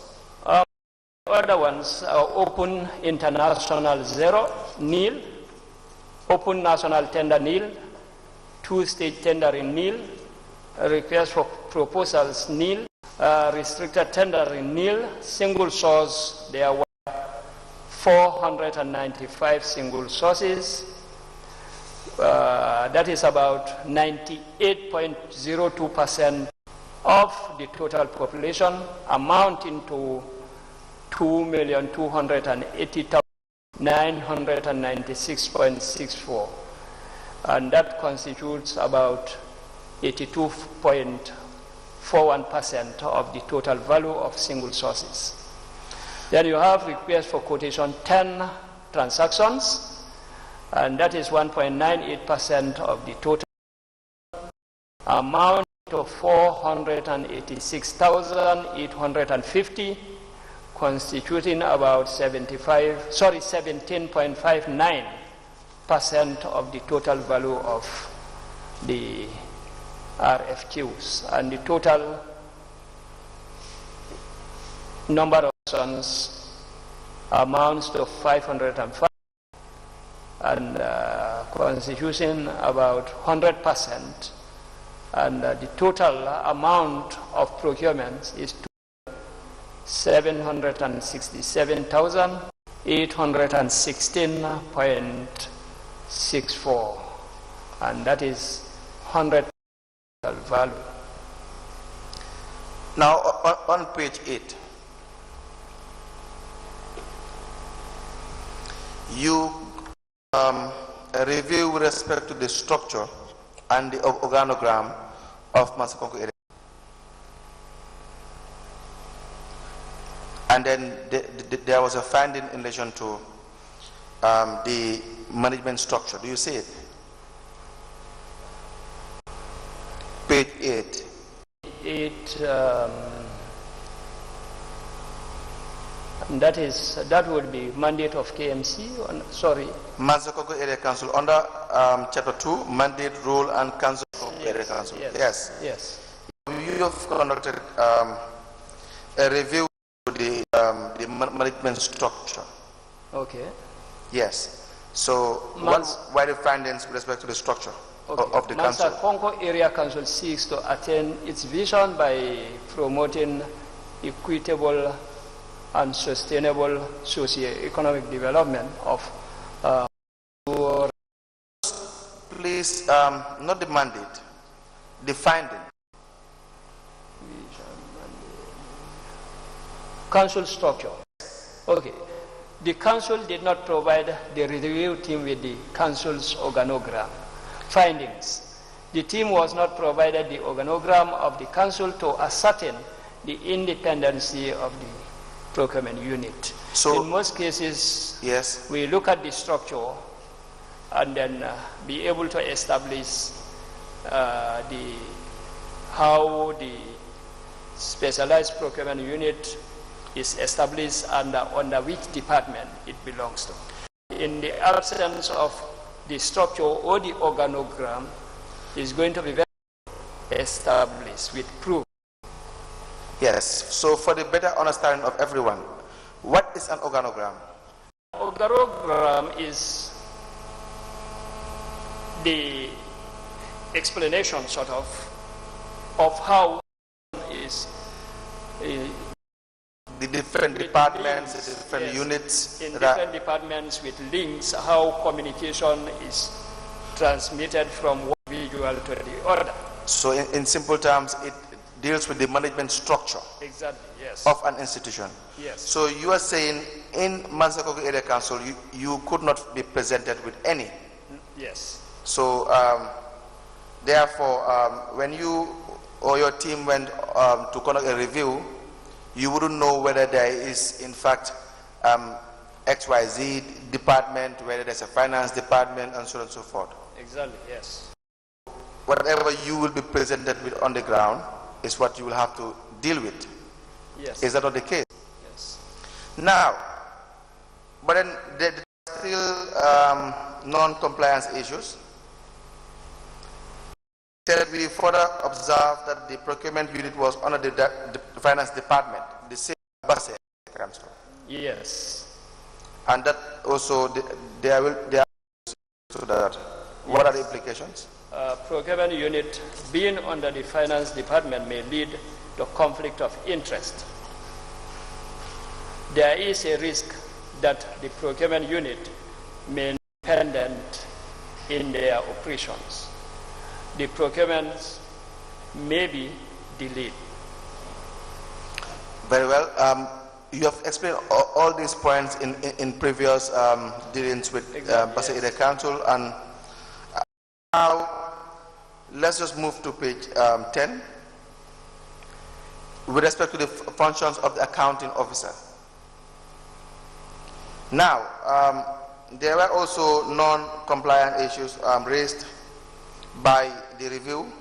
Other ones are open international 0, nil, open national tender nil, two-stage tendering nil, request for proposals nil, restricted tendering nil, single source there were 495 single sources. That is about 98.02% of the total population, amounting to 2,280,996.64, and that constitutes about 82.41% of the total value of single sources. Then you have request for quotation 10 transactions, and that is 1.98% of the total amount of 486,850, constituting about 17.59% of the total value of the RFQs, and the total number of persons amounts to 505, and constituting about 100%, and the total amount of procurement is 767,816.64, and that is 100% value. Now, on page 8, you review with respect to the structure and the organogram of Masakonko area. And then there was a finding in relation to the management structure. Do you see it? Page 8. That would be mandate of KMC. Sorry. Masakonko Area Council under Chapter 2, mandate, role, and council of Area Council. Yes. Yes. You have conducted a review of the management structure. Okay. Yes. So, what were the findings with respect to the structure of the council? Masakonko Area Council seeks to attain its vision by promoting equitable and sustainable socio-economic development of Please, not the mandate, the finding. Council structure. Okay. The council did not provide the review team with the council's organogram. Findings. The team was not provided the organogram of the council to ascertain the independency of the procurement unit. So in most cases, yes, we look at the structure and then be able to establish how the specialized procurement unit is established and under which department it belongs to. In the absence of the structure or the organogram, is going to be very established with proof. Yes, so for the better understanding of everyone, what is an organogram? Organogram is the explanation, sort of how is the different departments, the different units. In different departments with links, how communication is transmitted from one individual to the other. So in simple terms, it deals with the management structure, exactly, yes, of an institution. Yes. So you are saying in Masakonko Area Council, you could not be presented with any. Yes. So therefore, when you or your team went to conduct a review, you wouldn't know whether there is in fact XYZ department, whether there's a finance department, and so on and so forth. Exactly, yes. Whatever you will be presented with on the ground is what you will have to deal with. Yes. Is that not the case? Yes. Now, but then there are still non-compliance issues. We further observed that the procurement unit was under the finance department, the same Basse Council. Yes. And that also there are so that. What are the implications? Procurement unit being under the finance department may lead to conflict of interest. There is a risk that the procurement unit may be independent in their operations. The procurement may be delayed. Very well. You have explained all these points in previous dealings with Basse Area Council, and now let's just move to page 10 with respect to the functions of the accounting officer. Now, there were also non-compliant issues raised by the review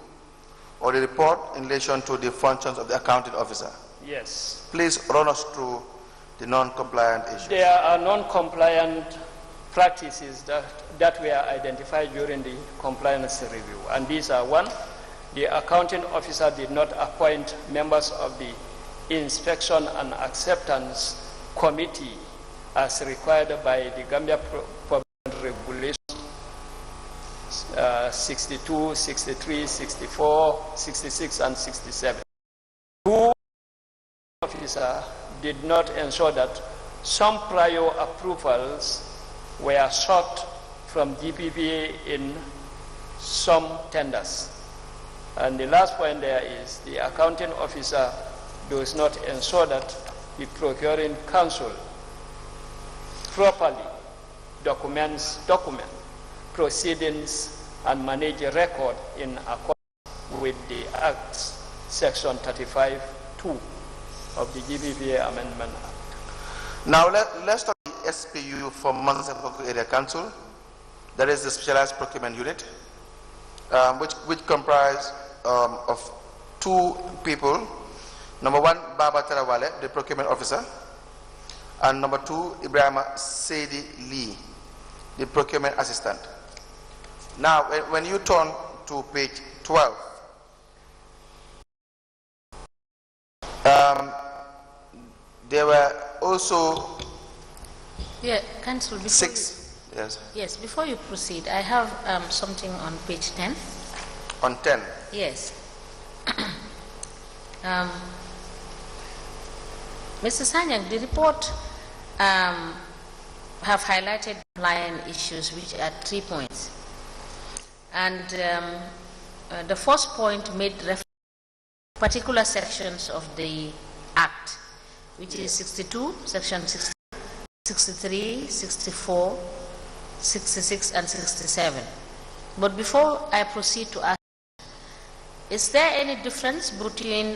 or the report in relation to the functions of the accounting officer. Yes. Please run us through the non-compliant issues. There are non-compliant practices that were identified during the compliance review, and these are: one, the accounting officer did not appoint members of the inspection and acceptance committee as required by the Gambia Regulations 62, 63, 64, 66, and 67. Who officer did not ensure that some prior approvals were sought from GPPA in some tenders. And the last point there is the accounting officer does not ensure that the procuring council properly documents proceedings and manage a record in accordance with the Act's Section 35(2) of the GPPA Amendment Act. Now let's talk about the SPU for Mansapoko Area Council. That is the Specialized Procurement Unit, which comprise of two people. Number one, Baba Tarawale, the Procurement Officer, and number two, Ibrahima Seidi Lee, the Procurement Assistant. Now, when you turn to page 12, there were also Council, six. Yes, before you proceed, I have something on page 10. On 10? Yes. Mr. Sanyang, the report have highlighted compliance issues, which are 3 points. And the first point made reference to particular sections of the Act, which is 62, Section 60, 63, 64, 66, and 67. But before I proceed to ask, is there any difference between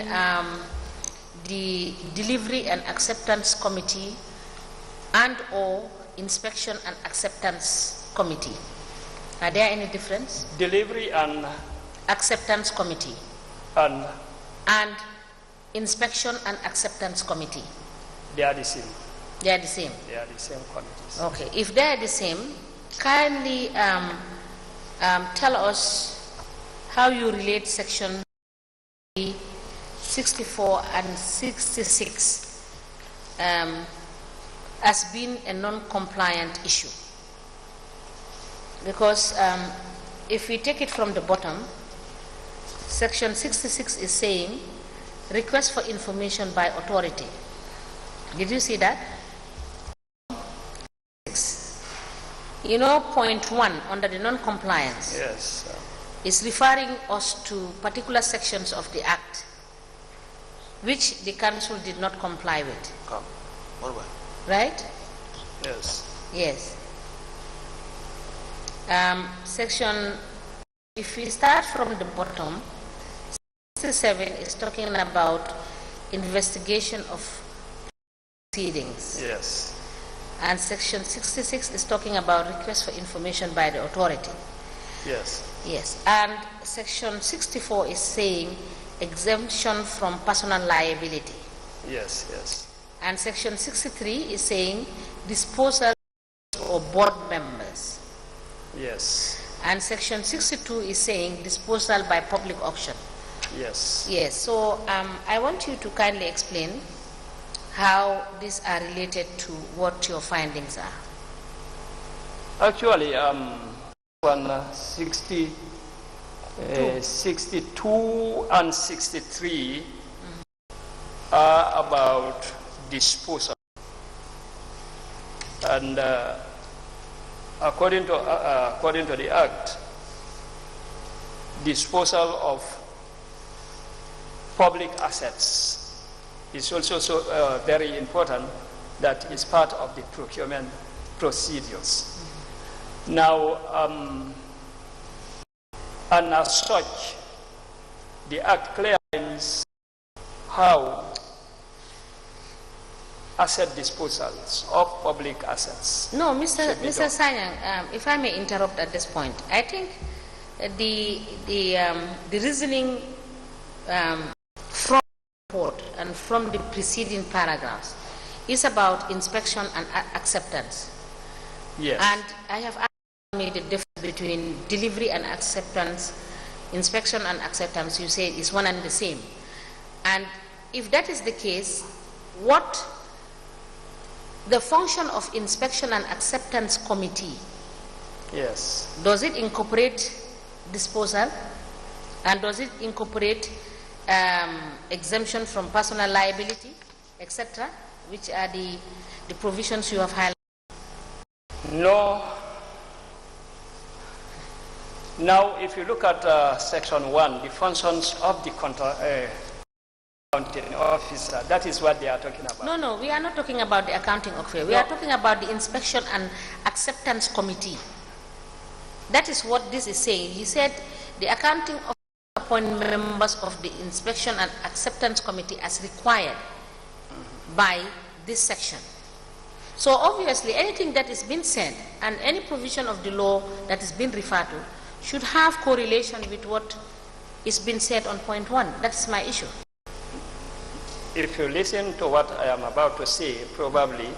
the Delivery and Acceptance Committee and or Inspection and Acceptance Committee? Are there any difference? Delivery and Acceptance Committee and Inspection and Acceptance Committee. They are the same. They are the same. They are the same committees. Okay. If they are the same, kindly tell us how you relate Section 64 and 66 as being a non-compliant issue. Because if we take it from the bottom, Section 66 is saying request for information by authority. Did you see that? You know, point 1 under the non-compliance. Yes. Is referring us to particular sections of the Act which the Council did not comply with. Right? Yes. Yes. Section, if we start from the bottom, 67 is talking about investigation of proceedings. Yes. And section 66 is talking about request for information by the authority. Yes. Yes. And section 64 is saying exemption from personal liability. Yes, yes. And section 63 is saying disposal or board members. Yes. And section 62 is saying disposal by public auction. Yes. Yes. So I want you to kindly explain how these are related to what your findings are. Actually, 62 and 63 are about disposal. And according to the Act, disposal of public assets is also very important. That is part of the procurement procedures. Now, and as such, the Act clarifies how asset disposals of public assets. No, Mr. Sanyang, if I may interrupt at this point, I think the reasoning from the report and from the preceding paragraphs is about inspection and acceptance. Yes. And I have made the difference between delivery and acceptance, inspection and acceptance. You say is one and the same. And if that is the case, what the function of inspection and acceptance committee, yes, does it incorporate disposal, and does it incorporate exemption from personal liability, etc., which are the provisions you have highlighted? No. Now, if you look at section 1, the functions of the accounting officer, that is what they are talking about. No, no, we are not talking about the accounting officer. We are talking about the inspection and acceptance committee. That is what this is saying. He said the accounting officer appoint members of the inspection and acceptance committee as required by this section. So obviously anything that is being said and any provision of the law that is being referred to should have correlation with what is being said on point 1. That's my issue. If you listen to what I am about to say, probably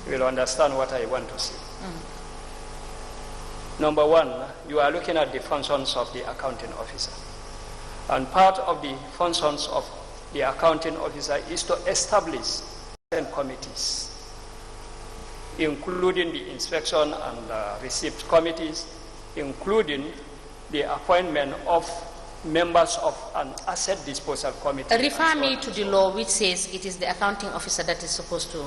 you will understand what I want to say. Number 1, you are looking at the functions of the accounting officer. And part of the functions of the accounting officer is to establish certain committees, including the inspection and receipt committees, including the appointment of members of an asset disposal committee. Refer me to the law which says it is the accounting officer that is supposed to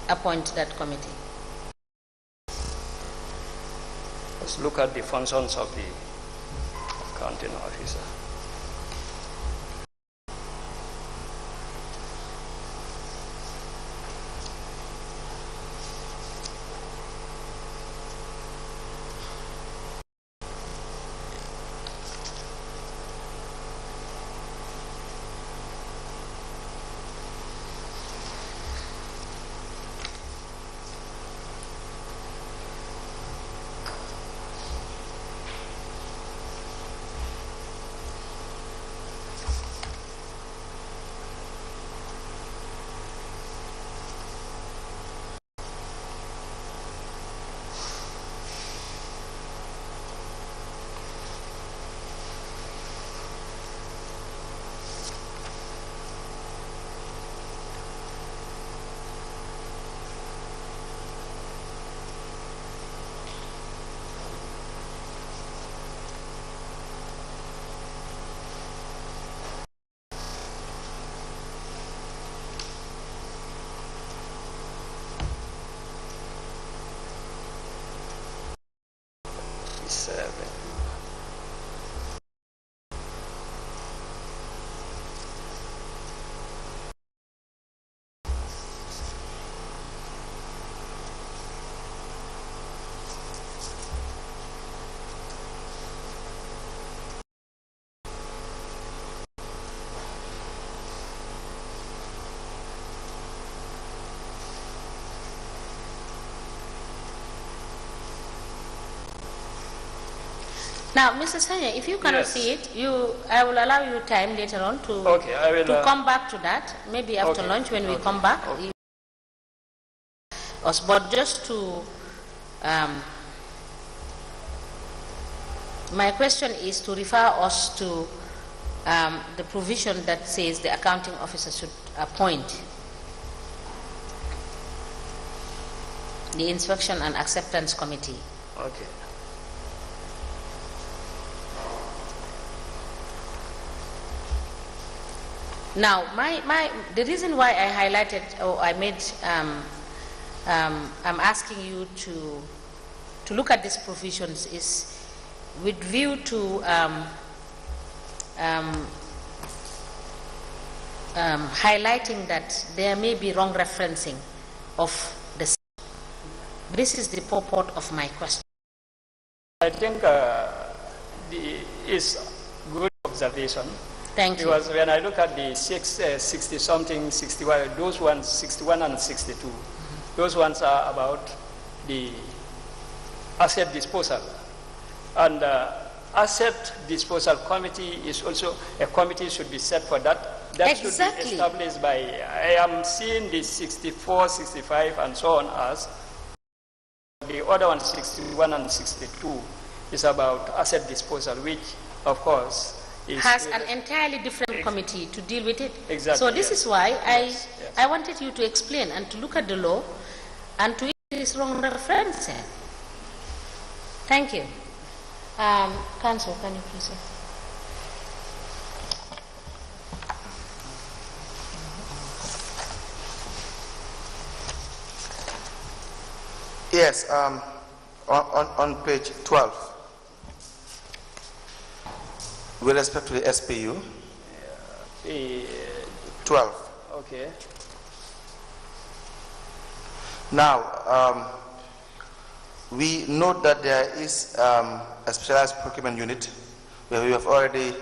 appoint that committee. Let's look at the functions of the accounting officer. Now, Mr. Sanya, if you cannot see it, I will allow you time later on to, to come back to that, maybe after lunch when we come back. But just to, my question is to refer us to the provision that says the accounting officer should appoint the inspection and acceptance committee. Okay. Now, the reason why I highlighted, or I made, I'm asking you to look at these provisions is with view to highlighting that there may be wrong referencing of the. This is the purport of my question. I think it's good observation. Thank you. Because when I look at the 60-something, 61, those ones, 61 and 62, those ones are about the asset disposal. And asset disposal committee is also, a committee should be set for that. That should be established by, I am seeing the 64, 65 and so on as, the other one, 61 and 62, is about asset disposal, which of course has an entirely different committee to deal with it. Exactly. So this is why I wanted you to explain and to look at the law and to this wrong reference. Thank you. Council, can you please? Yes, on page 12. With respect to the SPU, 12. Okay. Now, we note that there is a specialized procurement unit where we have already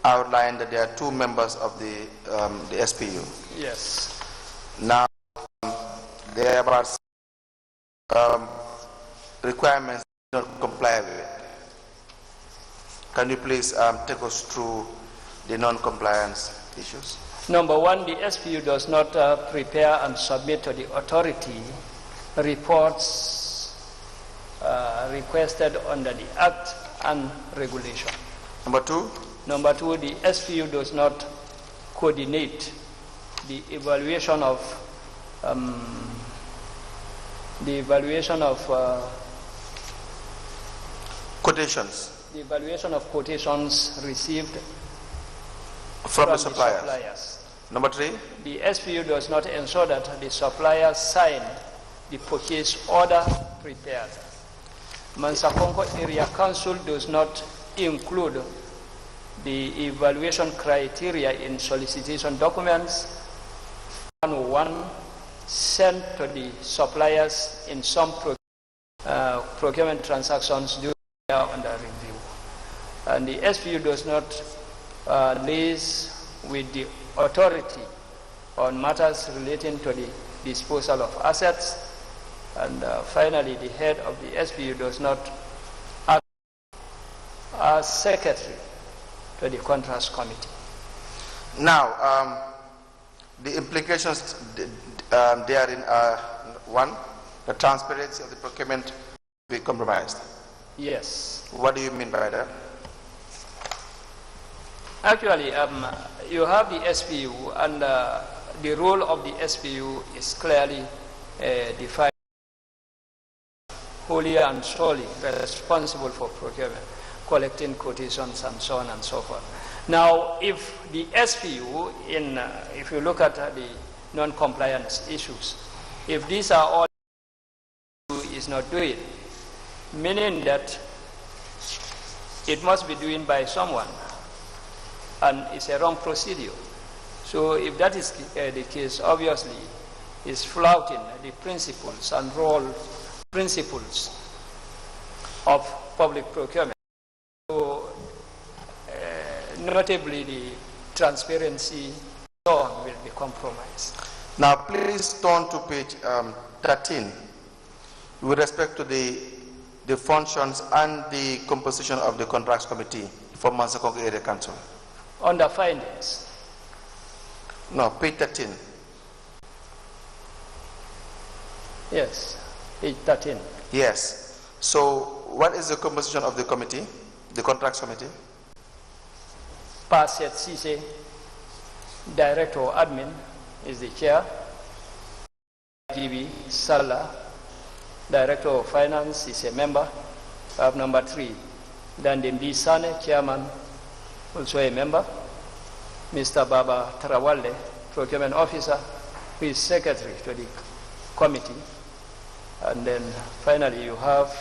outlined that there are 2 members of the SPU. Yes. Now, there are about requirements not comply with it. Can you please take us through the non-compliance issues? Number one, the SPU does not prepare and submit to the authority reports requested under the Act and regulation. Number two? Number two, the SPU does not coordinate the evaluation of quotations. The evaluation of quotations received from the suppliers. Number three? The SPU does not ensure that the suppliers sign the purchase order prepared. Mansakonko Area Council does not include the evaluation criteria in solicitation documents 101 sent to the suppliers in some procurement transactions during under review. And the SPU does not liaise with the authority on matters relating to the disposal of assets. And finally, the head of the SPU does not act as secretary to the contracts committee. Now, the implications therein are, one, the transparency of the procurement will be compromised. Yes. What do you mean by that? Actually, you have the SPU, and the role of the SPU is clearly defined, wholly and solely responsible for procurement, collecting quotations and so on and so forth. Now, if the SPU, if you look at the non-compliance issues, if these are all is not doing, meaning that it must be doing by someone, and it's a wrong procedure. So if that is the case, obviously, it's flouting the principles and role principles of public procurement. So, notably, the transparency will be compromised. Now, please turn to page 13 with respect to the the functions and the composition of the contracts committee for Mansakongo Area Council? Under findings. No, page 13. Yes, page 13. Yes. So what is the composition of the committee, the contracts committee? Paset Cisse, Director or Admin, is the chair. GB Salah, Director of Finance, is a member. I have number 3. Dandembi Sane, Chairman, also a member. Mr. Baba Tarawale, Procurement Officer, who is Secretary to the committee. And then finally you have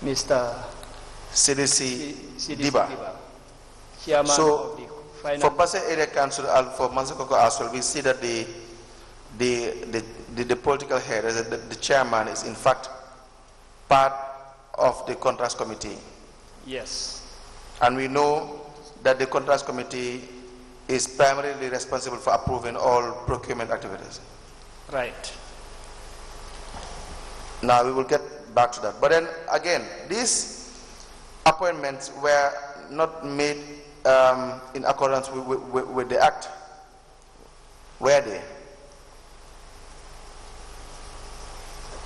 Mr. CDC Diba. Chairman so of the Finance. For Paset Area Council and for Mansakongo as well, we see that the political head, the chairman, is in fact part of the contracts committee. Yes. And we know that the contracts committee is primarily responsible for approving all procurement activities. Right. Now we will get back to that. But then again, these appointments were not made in accordance with the act. Were they?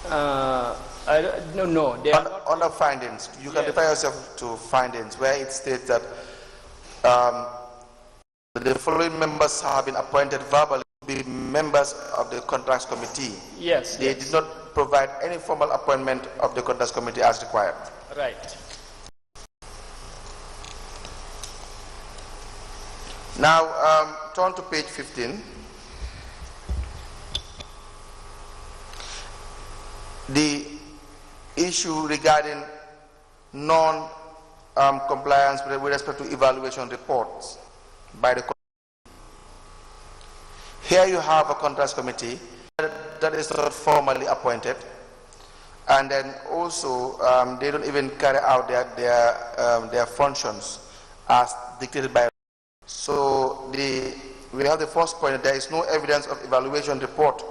No, they are not. Under findings, you can refer yourself to findings where it states that the following members have been appointed verbally to be members of the contracts committee. Yes. They did not provide any formal appointment of the contracts committee as required. Right. Now, turn to page 15. The issue regarding non-compliance with respect to evaluation reports by the committee. Here you have a contracts committee that is not formally appointed, and then also they don't even carry out their functions as dictated by. So we have the first point that there is no evidence of evaluation report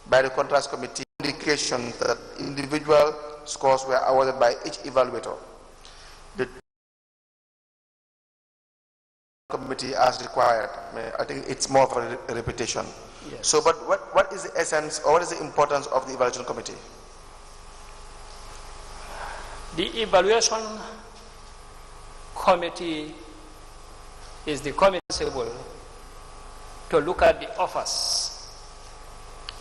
by the contracts committee indication that individual scores were awarded by each evaluator. The committee as required. I think it's more of a repetition. Yes. So, but what is the essence or what is the importance of the evaluation committee? The evaluation committee is the committee responsible to look at the offers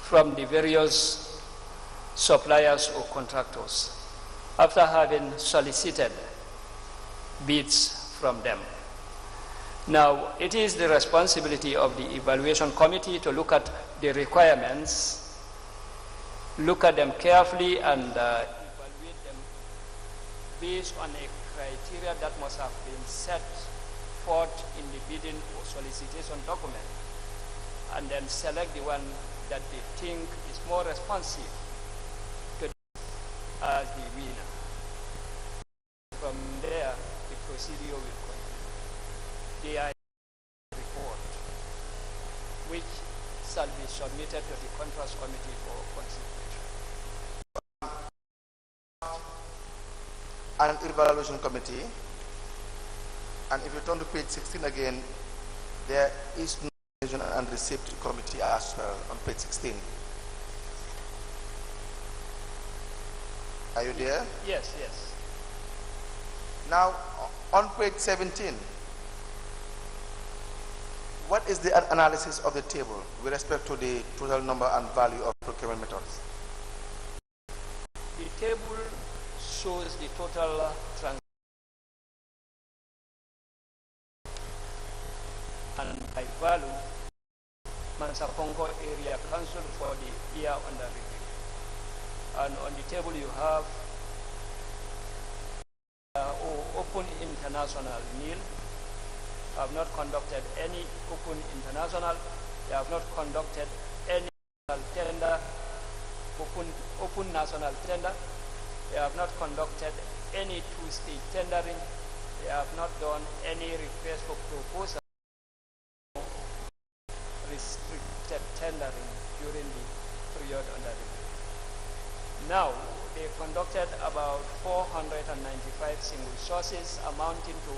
from the various suppliers or contractors after having solicited bids from them. Now, it is the responsibility of the evaluation committee to look at the requirements, look at them carefully, and evaluate them based on a criteria that must have been set forth in the bidding or solicitation document, and then select the one that they think is more responsive to as the winner. From there, the procedure will continue. The report, which shall be submitted to the contracts committee for consideration. An evaluation committee, and if you turn to page 16 again, there is no evaluation and receipt committee as well on page 16. Are you there? Yes, yes. Now, on page 17, what is the analysis of the table with respect to the total number and value of procurement methods? The table shows the total and by value, Mansakongo Area Council for the year under review. And on the table you have Open International nil. Have not conducted any Open International. They have not conducted any tender, open national tender. They have not conducted any two-stage tendering. They have not done any request for proposal, restricted tendering during the period under review. Now, they conducted about 495 single sources amounting to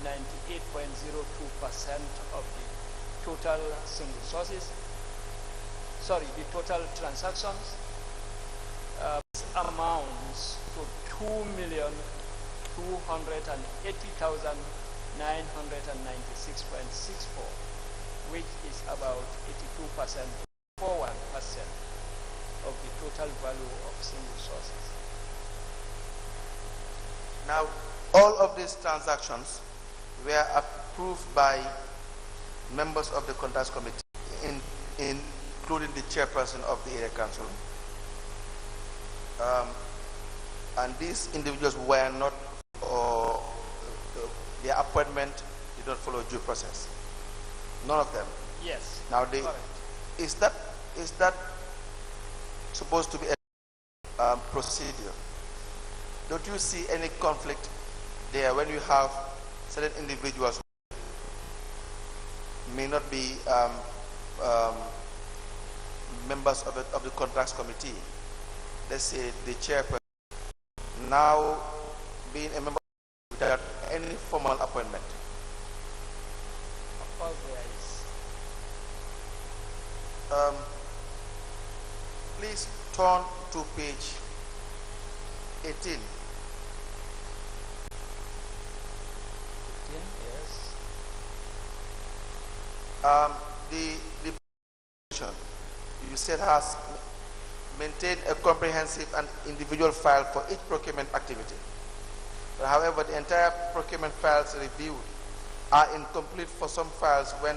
98.02% of the total single sources. Sorry, the total transactions. This amounts to 2,280,996.64, which is about 82%, 41% of the total value of single sources. Now, all of these transactions were approved by members of the Contracts Committee, including the chairperson of the Area Council. And these individuals were not, or their appointment did not follow due process. None of them. Yes. Now, is that supposed to be a procedure? Don't you see any conflict there when you have certain individuals who may not be members of the Contracts Committee? Let's say the chairperson now being a member without any formal appointment. Of course there is. Please turn to page 18. 15, yes. The you said has maintained a comprehensive and individual file for each procurement activity. But however, the entire procurement files reviewed are incomplete for some files when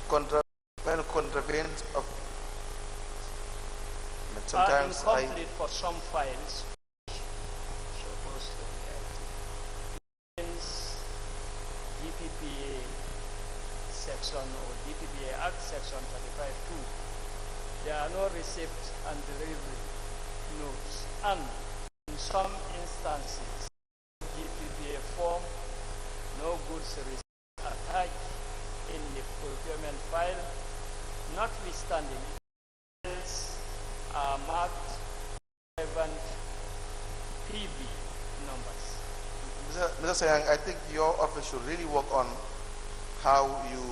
contravened of. Sometimes incomplete for some files. DPPA section or DPPA Act section 35(2). There are no receipt and delivery notes, and in some instances, DPPA form, no goods receipt attached in the procurement file, notwithstanding files are marked relevant PB numbers. Mr. Sayang, I think your office should really work on how you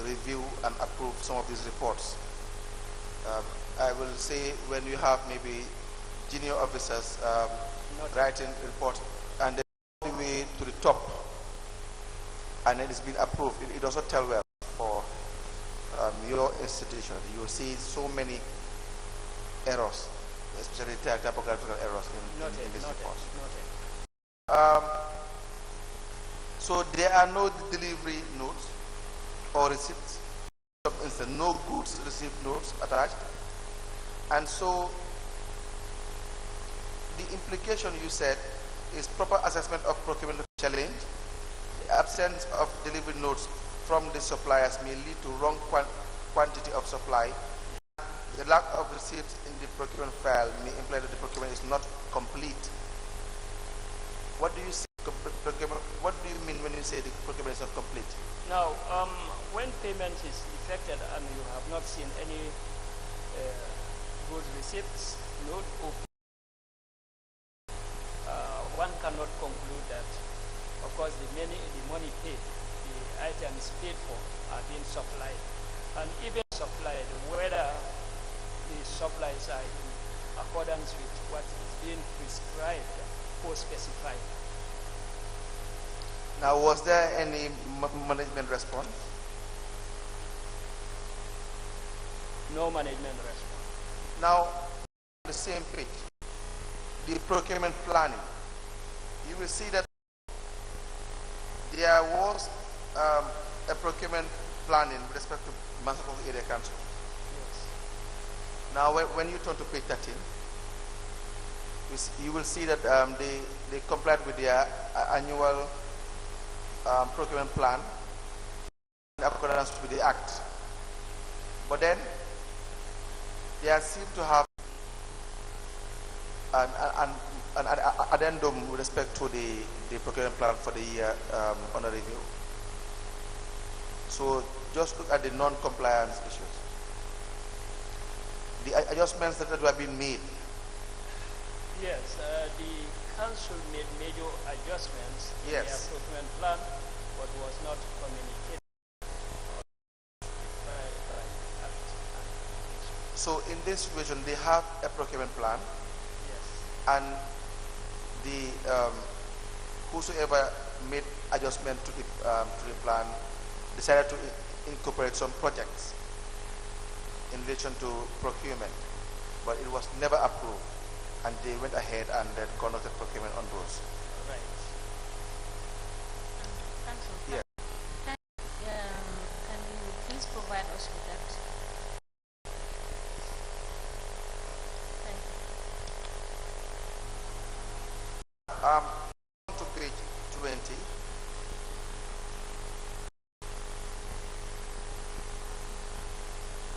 review and approve some of these reports. I will say when you have maybe junior officers writing reports and then all the way to the top and then it's been approved, it does not tell well for your institution. You will see so many errors, especially typographical errors in this report. So there are no delivery notes or receipts. For instance, no goods receipt notes attached. And so the implication you said is proper assessment of procurement challenge. The absence of delivery notes from the suppliers may lead to wrong quantity of supply. The lack of receipts in the procurement file may imply that the procurement is not complete. What do you say? What do you mean when you say the procurement is not complete? Now, when payment is effected and you have not seen any good receipts, note, one cannot conclude that, of course, the money paid, the items paid for are being supplied. And even supplied, whether the supplies are in accordance with what is being prescribed or specified. Now, was there any management response? No management response. Now, on the same page, the procurement planning, you will see that there was a procurement planning with respect to Masakok Area Council. Yes. Now, when you turn to page 13, you will see that they complied with their annual procurement plan in accordance with the Act. But then, they seem to have an addendum with respect to the procurement plan for the year under review. So just look at the non-compliance issues. The adjustments that were being made Yes, the council made major adjustments in Yes. their procurement plan, but was not communicated. So in this situation, they have a procurement plan, Yes. and the whosoever made adjustment to the plan decided to incorporate some projects in relation to procurement, but it was never approved, and they went ahead and then conducted procurement on those. Right. Yeah. Can you please provide us with that? Thank you. To page 20.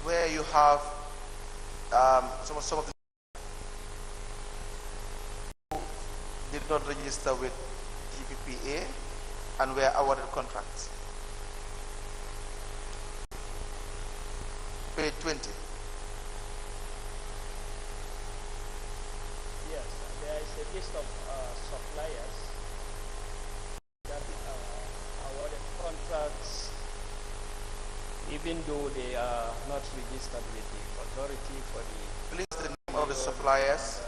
Where you have some of the who did not register with GPPA and were awarded contracts. Page 20. Yes, there is a list of suppliers that awarded contracts, even though they are not registered with the authority for the Please the name of the suppliers,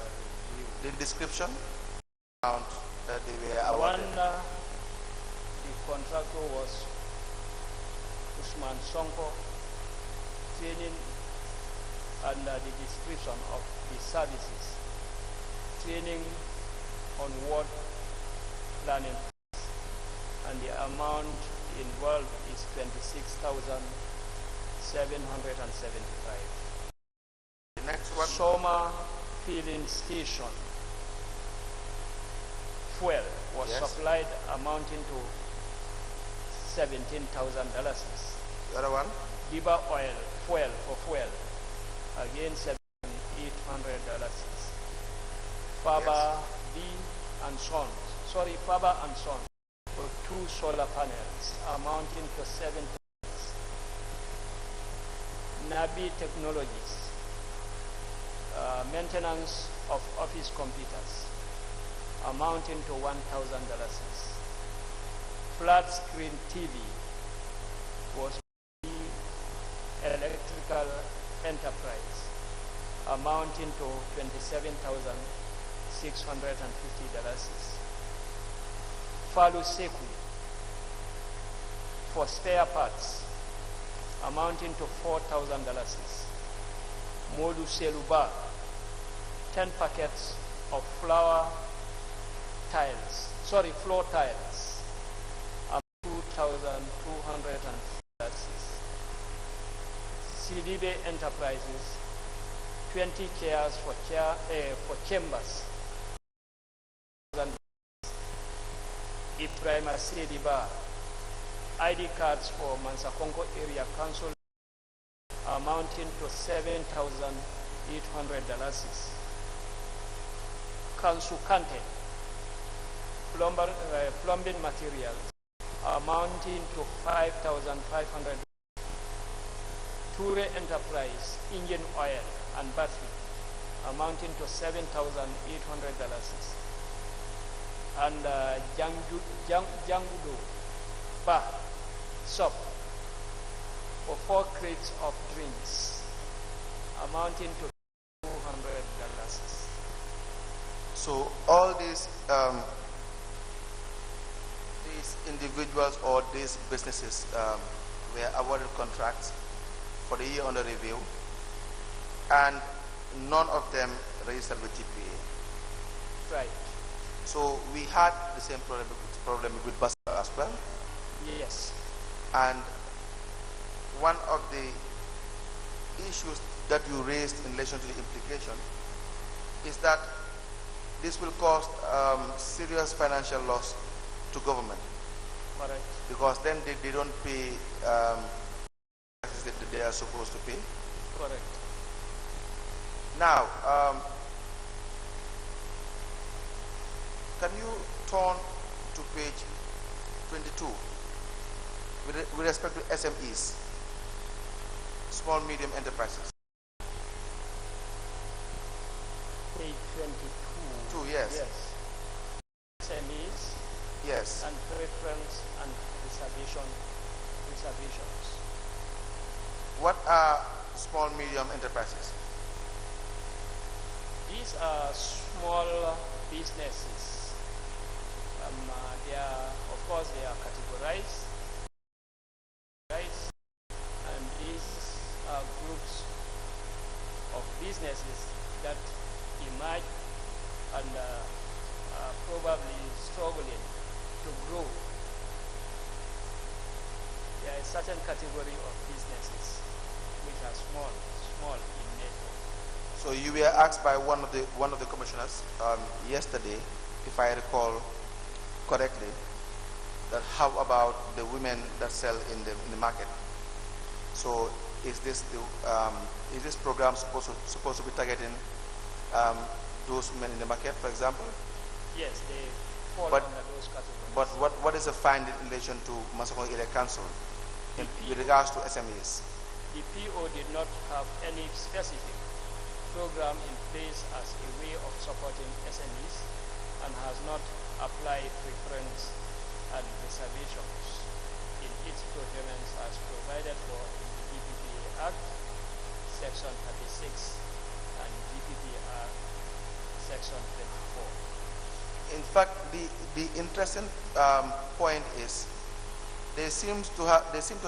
the description, amount that they were awarded. one. The contractor was Usman Sonko, training under the description of the services, training on ward planning, and the amount involved is 26,775. The next one. Soma filling station fuel was Yes. supplied amounting to $17,000. The other one. Diba oil, fuel, again $7,800. Faba B and Sons, Faba and Sons for 2 solar panels amounting to $7,000. Nabi Technologies, maintenance of office computers amounting to $1,000. Flat screen TV was electrical enterprise amounting to $27,650. Falu Seku for spare parts amounting to $4,000. Modu Seluba, 10 packets of floor tiles, $2,200. CDB Enterprises, 20 chairs for chambers. Ibrahima Sediba, ID cards for Mansakongo Area Council amounting to $7,800. Kansu Kante, plumbing materials amounting to $5,500. Ture Enterprise, engine oil and battery amounting to $7,800. And Jangudo Ba Soap for 4 crates of drinks amounting to $200. So all these individuals or these businesses were awarded contracts for the year under review, and none of them registered with GPA. Right. So we had the same problem with Basel as well. Yes. And one of the issues that you raised in relation to the implication is that this will cause serious financial loss to government. Correct. Because then they don't pay taxes that they are supposed to pay. Correct. Now, can you turn to page 22 with respect to SMEs, small medium enterprises? Page 22. small, medium enterprises? These are small businesses. Of course, they are categorized, and these are groups of businesses that emerge and are probably struggling to grow. There is a certain category of businesses which are small in nature. So you were asked by one of the commissioners yesterday, if I recall correctly, that how about the women that sell in the market? So is this program supposed to be targeting those women in the market, for example? Yes, they fall under those categories. But what is the finding in relation to Masakon Area Council with regards to SMEs? The PO did not have any specific program in place as a way of supporting SMEs and has not applied preference and reservations in its procurements as provided for in the DPPA Act, Section 36, and DPPA Section 24. In fact, the interesting point is they seem to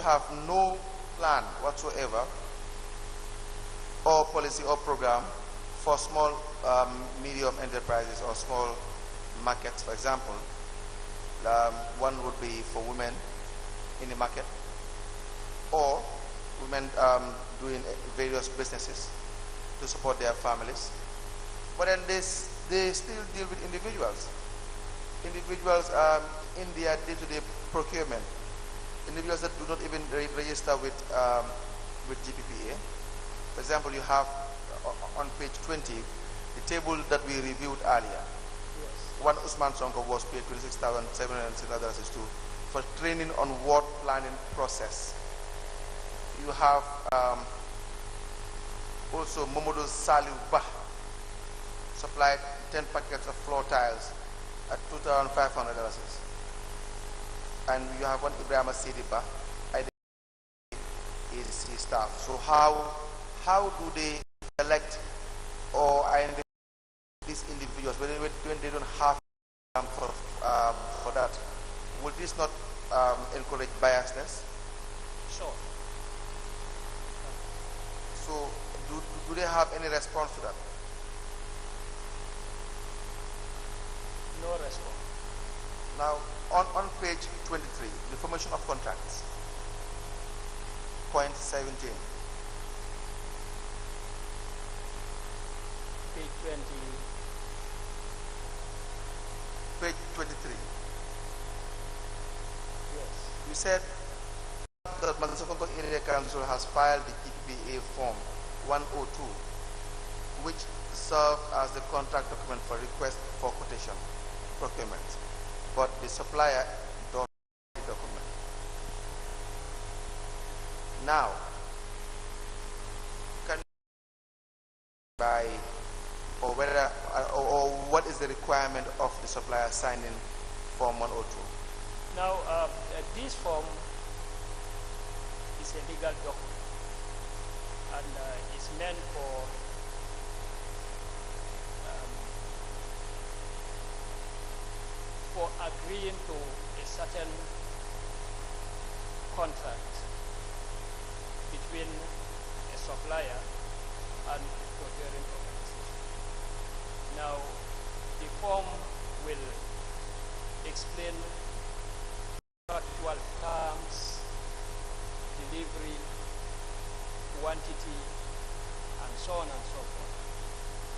have no plan whatsoever, or policy or program for small, medium enterprises or small markets. For example, one would be for women in the market, or women doing various businesses to support their families. But then they still deal with individuals in their day-to-day procurement, individuals that do not even register with GPPA. For example, you have on page 20 the table that we reviewed earlier. Yes. One Usman Sonko was paid $26,706 for training on ward planning process. You have also Momodo Saliu Bah supplied 10 packets of floor tiles at $2,500. And you have one Ibrahim Sidiba, EDC staff. So how do they elect or identify these individuals when they don't have for that? Will this not encourage biasness? Sure. So do they have any response to that? No response. Now on page 23, the formation of contracts, point 17. Page 20. Page 23. Yes. You said that Masakon Area Council has filed the GPPA Form 102, which serves as the contract document for request for quotation procurement. But the supplier does the document. Now, can you by or whether or what is the requirement of the supplier signing Form 102? Now, this form is a legal document and is meant for agreeing to a certain contract between a supplier and a procuring organization. Now, the form will explain contractual terms, delivery, quantity, and so on and so forth.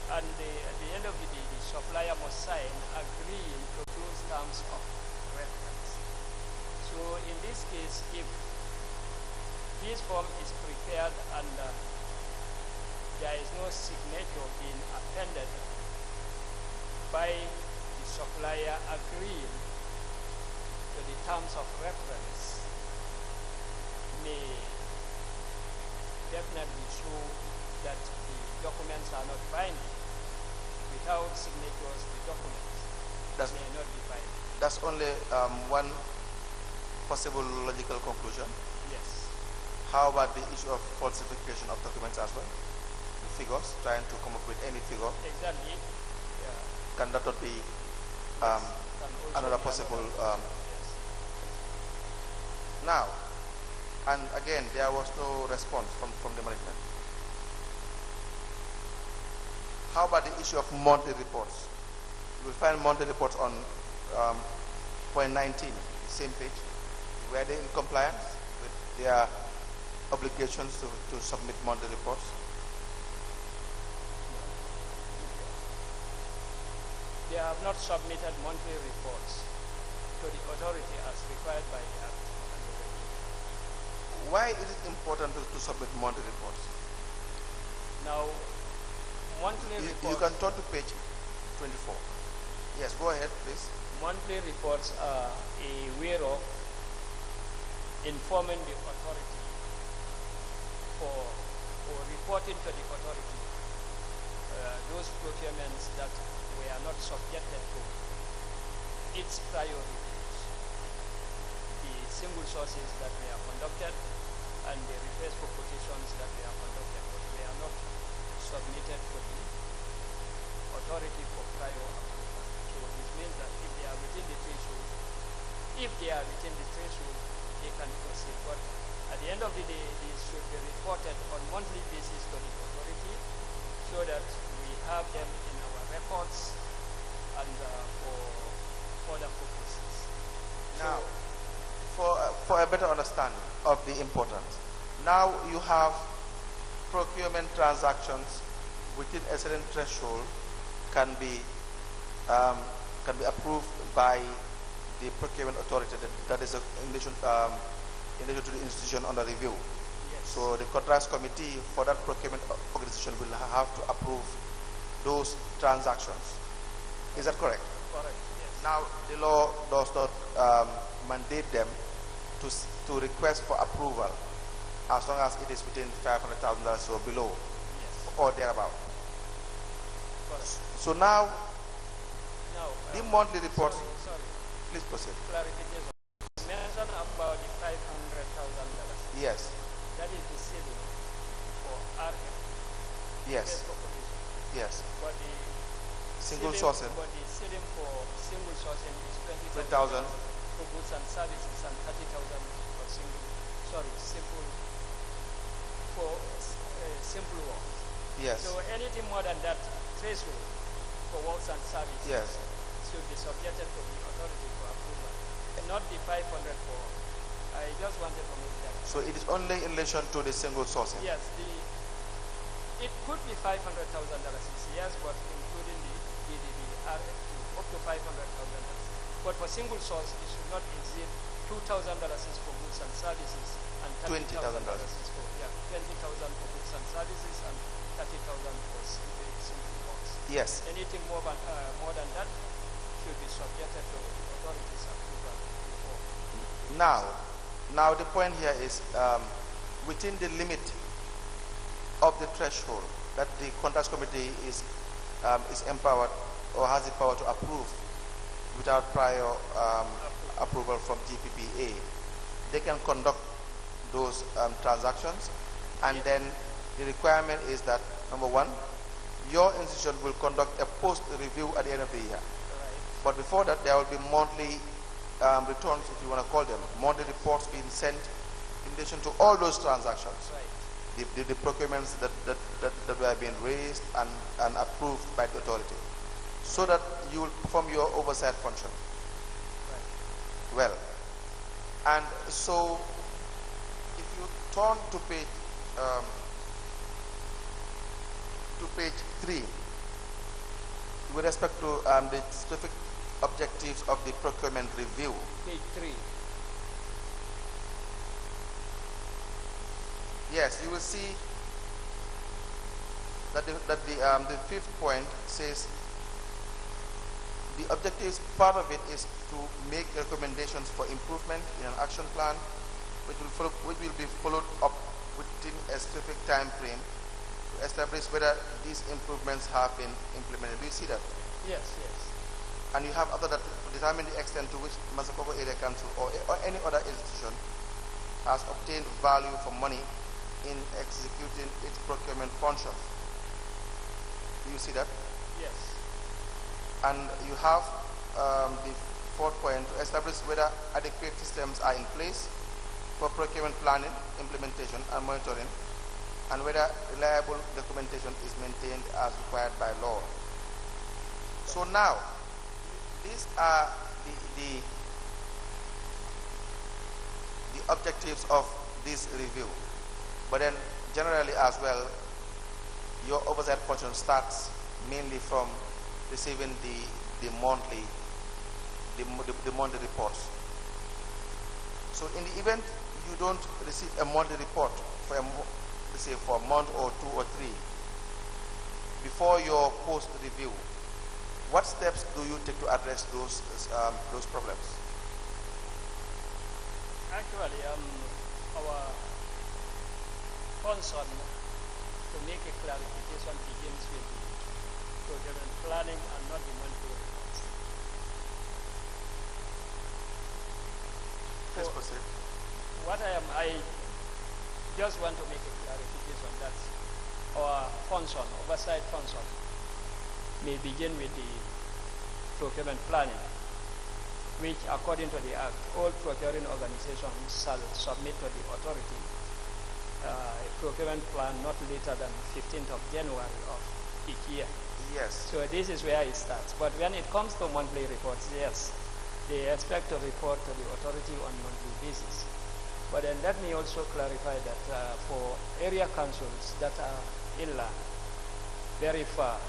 And at the end of the day, the supplier must sign agreeing to those terms of reference. So in this case, if this form is prepared and there is no signature being appended by the supplier agreeing to the terms of reference, may definitely show that the documents are not binding. Without signatures, the documents may not be binding. That's only one possible logical conclusion. Yes. How about the issue of falsification of documents as well? The figures, trying to come up with any figure. Exactly. Yeah. Can that not be another possible? Yes. Now, and again, there was no response from the management. How about the issue of monthly reports? You will find monthly reports on point 19, the same page. Were they in compliance with their obligations to submit monthly reports? They have not submitted monthly reports to the authority as required by the Act. Why is it important to submit monthly reports? Now, monthly reports... You can turn to page 24. Yes, go ahead, please. Monthly reports are a way of informing the authority or reporting to the authority those procurements that were not subjected to its prior reviews, the single sources that were conducted and the request for quotations that were conducted, but were not submitted to the authority for prior approval. So this means that if they are within the threshold, they can proceed. But at the end of the day, these should be reported on monthly basis to the authority so that we have them in our records and for further purposes. Now, for a better understanding of the importance, now you have procurement transactions within a certain threshold can be approved by the procurement authority that is in relation to the institution under review. Yes. So the contracts committee for that procurement organization will have to approve those transactions. Is that correct? Correct, yes. Now the law does not mandate them to request for approval as long as it is within $500,000 or below, Yes. or thereabout. Correct. So now Now, the monthly reports. Sorry. Please proceed. Clarification. Mention about the $500,000. Yes. That is the ceiling for RF. Yes. For quotation. Yes. But the Single ceiling, sourcing. But the ceiling for single sourcing is 20,000 for goods and services and 30,000 for simple work. Yes. So anything more than that threshold for works and services Yes. should be subjected to the authority for approval, not the 500 for. I just wanted to make that. So it is only in relation to the single sourcing. Yes, it could be $500,000, yes, but including the RFQ, up to $500,000. But for single source, it should not exceed $2,000 for goods and services and $30,000 for $20,000 for goods and services and $30,000 for simple works. Yes. Anything more than that should be subjected to the authorities' approval before. Now the point here is within the limit of the threshold that the contracts committee is empowered or has the power to approve without prior approval from GPPA, they can conduct those transactions, and then the requirement is that, number one, your institution will conduct a post-review at the end of the year. Right. But before that, there will be monthly returns, if you want to call them, monthly reports being sent in relation to all those transactions. Right. The procurements that were being raised and approved by the authority, so that you will perform your oversight function. Right. Well, and so if you turn to page 3, with respect to the specific objectives of the procurement review. Page 3. Yes, you will see that the fifth point says the objectives, part of it is to make recommendations for improvement in an action plan, which will be followed up within a specific time frame to establish whether these improvements have been implemented. Do you see that? Yes, yes. And you have after that to determine the extent to which Massacogo Area Council or any other institution has obtained value for money in executing its procurement functions. Do you see that? Yes. And you have the fourth point, to establish whether adequate systems are in place for procurement planning, implementation, and monitoring, and whether reliable documentation is maintained as required by law. So now, these are the objectives of this review. But then generally as well, your oversight function starts mainly from receiving the monthly reports. So in the event you don't receive a monthly report for let's say for a month or 2 or 3 before your post review, what steps do you take to address those problems? Actually, our concern to make a clarification begins with the procurement planning and not the monthly reports. Please proceed. I just want to make a clarification that our function, oversight function, may begin with the procurement planning, which according to the Act, all procuring organizations shall submit to the authority a procurement plan not later than 15th of January of each year. Yes. So this is where it starts. But when it comes to monthly reports, yes, they expect to report to the authority on monthly basis. But then let me also clarify that for area councils that are inland, very far,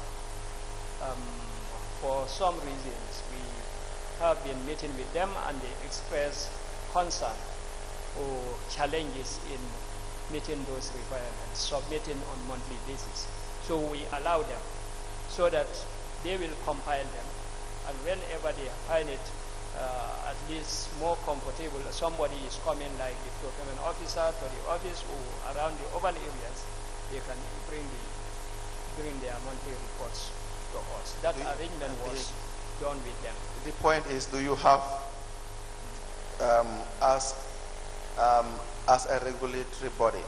for some reasons, we have been meeting with them and they express concern or challenges in meeting those requirements, submitting on monthly basis. So we allow them so that they will compile them, and whenever they find it at least more comfortable, somebody is coming like the procurement officer to the office or around the urban areas, they can bring their monthly reports to us. That arrangement was done with them. The point is, do you have, as a regulatory body,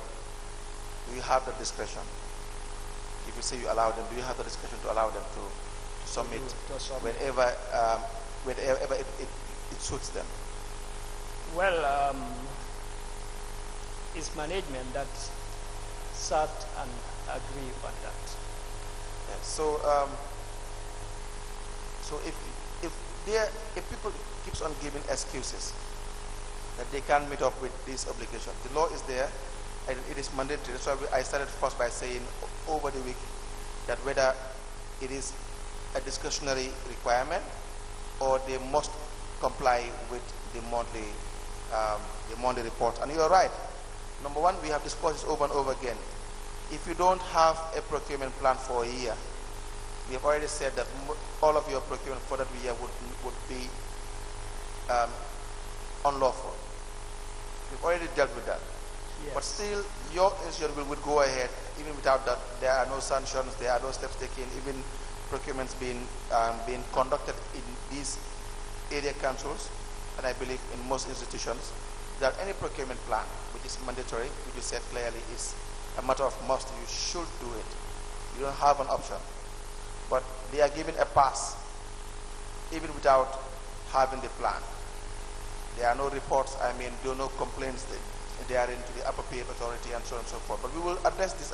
do you have the discretion? If you say you allow them, do you have the discretion to allow them to submit whenever it suits them? Well, it's management that sat and agree on that. Yeah, so if people keeps on giving excuses that they can't meet up with this obligation, the law is there and it is mandatory. That's why I started first by saying over the week that whether it is a discretionary requirement or they must comply with the monthly report. And you're right. Number one, we have discussed this over and over again. If you don't have a procurement plan for a year, we have already said that all of your procurement for that year would be unlawful. We've already dealt with that. Yes. But still, your institution will go ahead, even without that. There are no sanctions, there are no steps taken, even procurements being conducted in these area councils, and I believe in most institutions, that any procurement plan, which is mandatory, which you said clearly is a matter of must, you should do it. You don't have an option. But they are given a pass, even without having the plan. There are no reports, there are no complaints they are into the appropriate authority and so on and so forth. But we will address this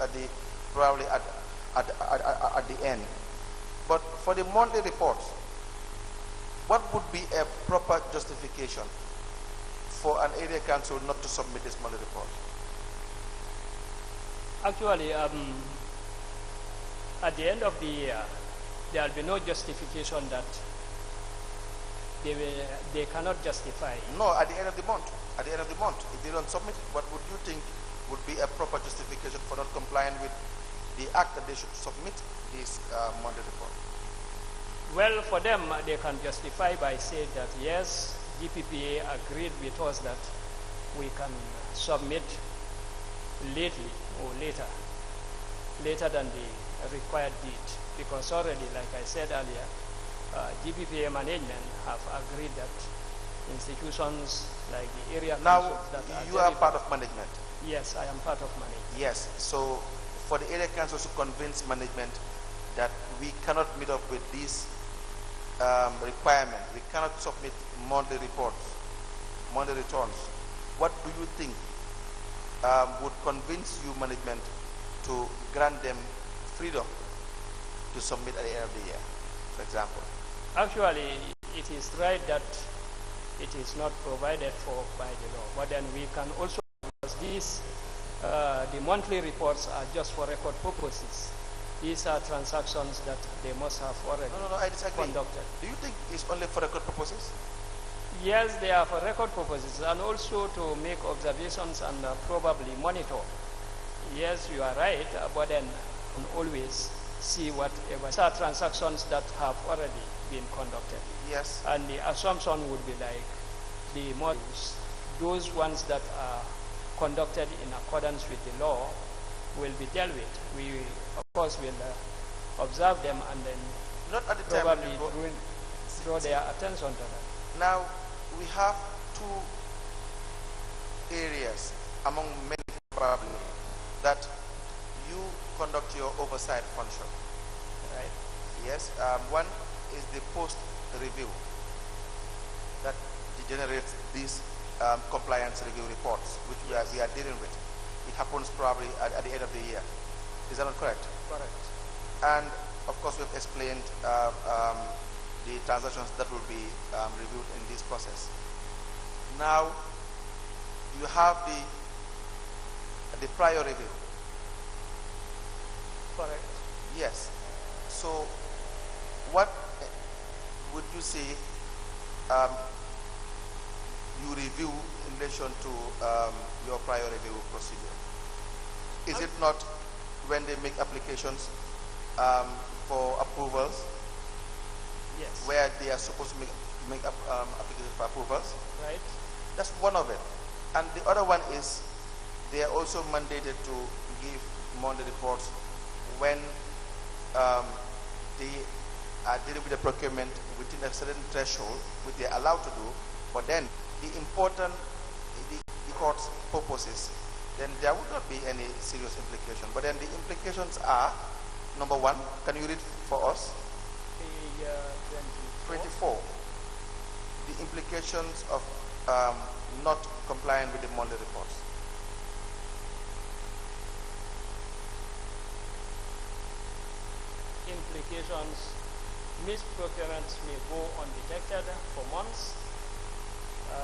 probably at the end. But for the monthly reports, what would be a proper justification for an area council not to submit this monthly report? Actually, at the end of the year, there will be no justification that they cannot justify. No, at the end of the month. At the end of the month, if they don't submit it, what would you think would be a proper justification for not complying with the act that they should submit this monthly report? Well, for them, they can justify by saying that yes, GPPA agreed with us that we can submit lately or later than the required date, because already, like I said earlier, GPPA management have agreed that institutions like the area Now, councils that you are part of management. Yes, I am part of management. Yes, so for the area councils to convince management that we cannot meet up with these requirements, we cannot submit monthly reports, monthly returns, what do you think would convince you management to grant them freedom to submit at the end of the year, for example? Actually, it is right that it is not provided for by the law, but then we can also, because these, the monthly reports are just for record purposes. These are transactions that they must have already I disagree. conducted. Do you think it's only for record purposes? Yes, they are for record purposes and also to make observations and probably monitor. Yes, you are right, but then always see whatever. These are transactions that have already been conducted. Yes. And the assumption would be like the models, those ones that are conducted in accordance with the law will be dealt with. We, of course, will observe them and then not at the time probably draw their attention to that. Now, we have two areas among many probably that you conduct your oversight function. Right. Yes. One is the post-review that generates these compliance review reports, which we are dealing with. It happens probably at the end of the year. Is that not correct? Correct. And of course, we've explained the transactions that will be reviewed in this process. Now, you have the prior review. Correct. Yes. So, what would you say you review in relation to your prior review procedure? Is it not when they make applications for approvals? Yes. Where they are supposed to make applications for approvals? Right. That's one of it. And the other one is they are also mandated to give monthly reports when they are dealing with the procurement within a certain threshold, which they are allowed to do. But then the important, the court's purposes, then there would not be any serious implication. But then the implications are, number one, can you read for us? Page 24. The implications of not complying with the monthly reports. Implications: misprocurements may go undetected for months.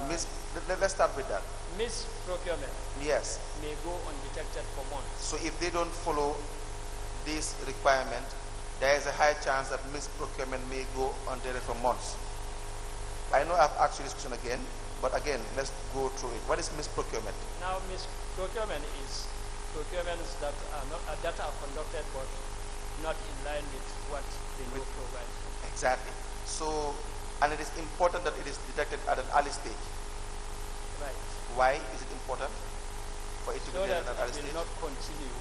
Let's start with that. Misprocurement Yes. may go undetected for months. So if they don't follow this requirement, there is a high chance that misprocurement may go undetected for months. I know I've asked you this question again, but again, let's go through it. What is misprocurement? Now, misprocurement is procurements that are conducted but not in line with what the law provides. Exactly. So, and it is important that it is detected at an early stage. Right. Why is it important for it to So be that detected at an early it stage? will not continue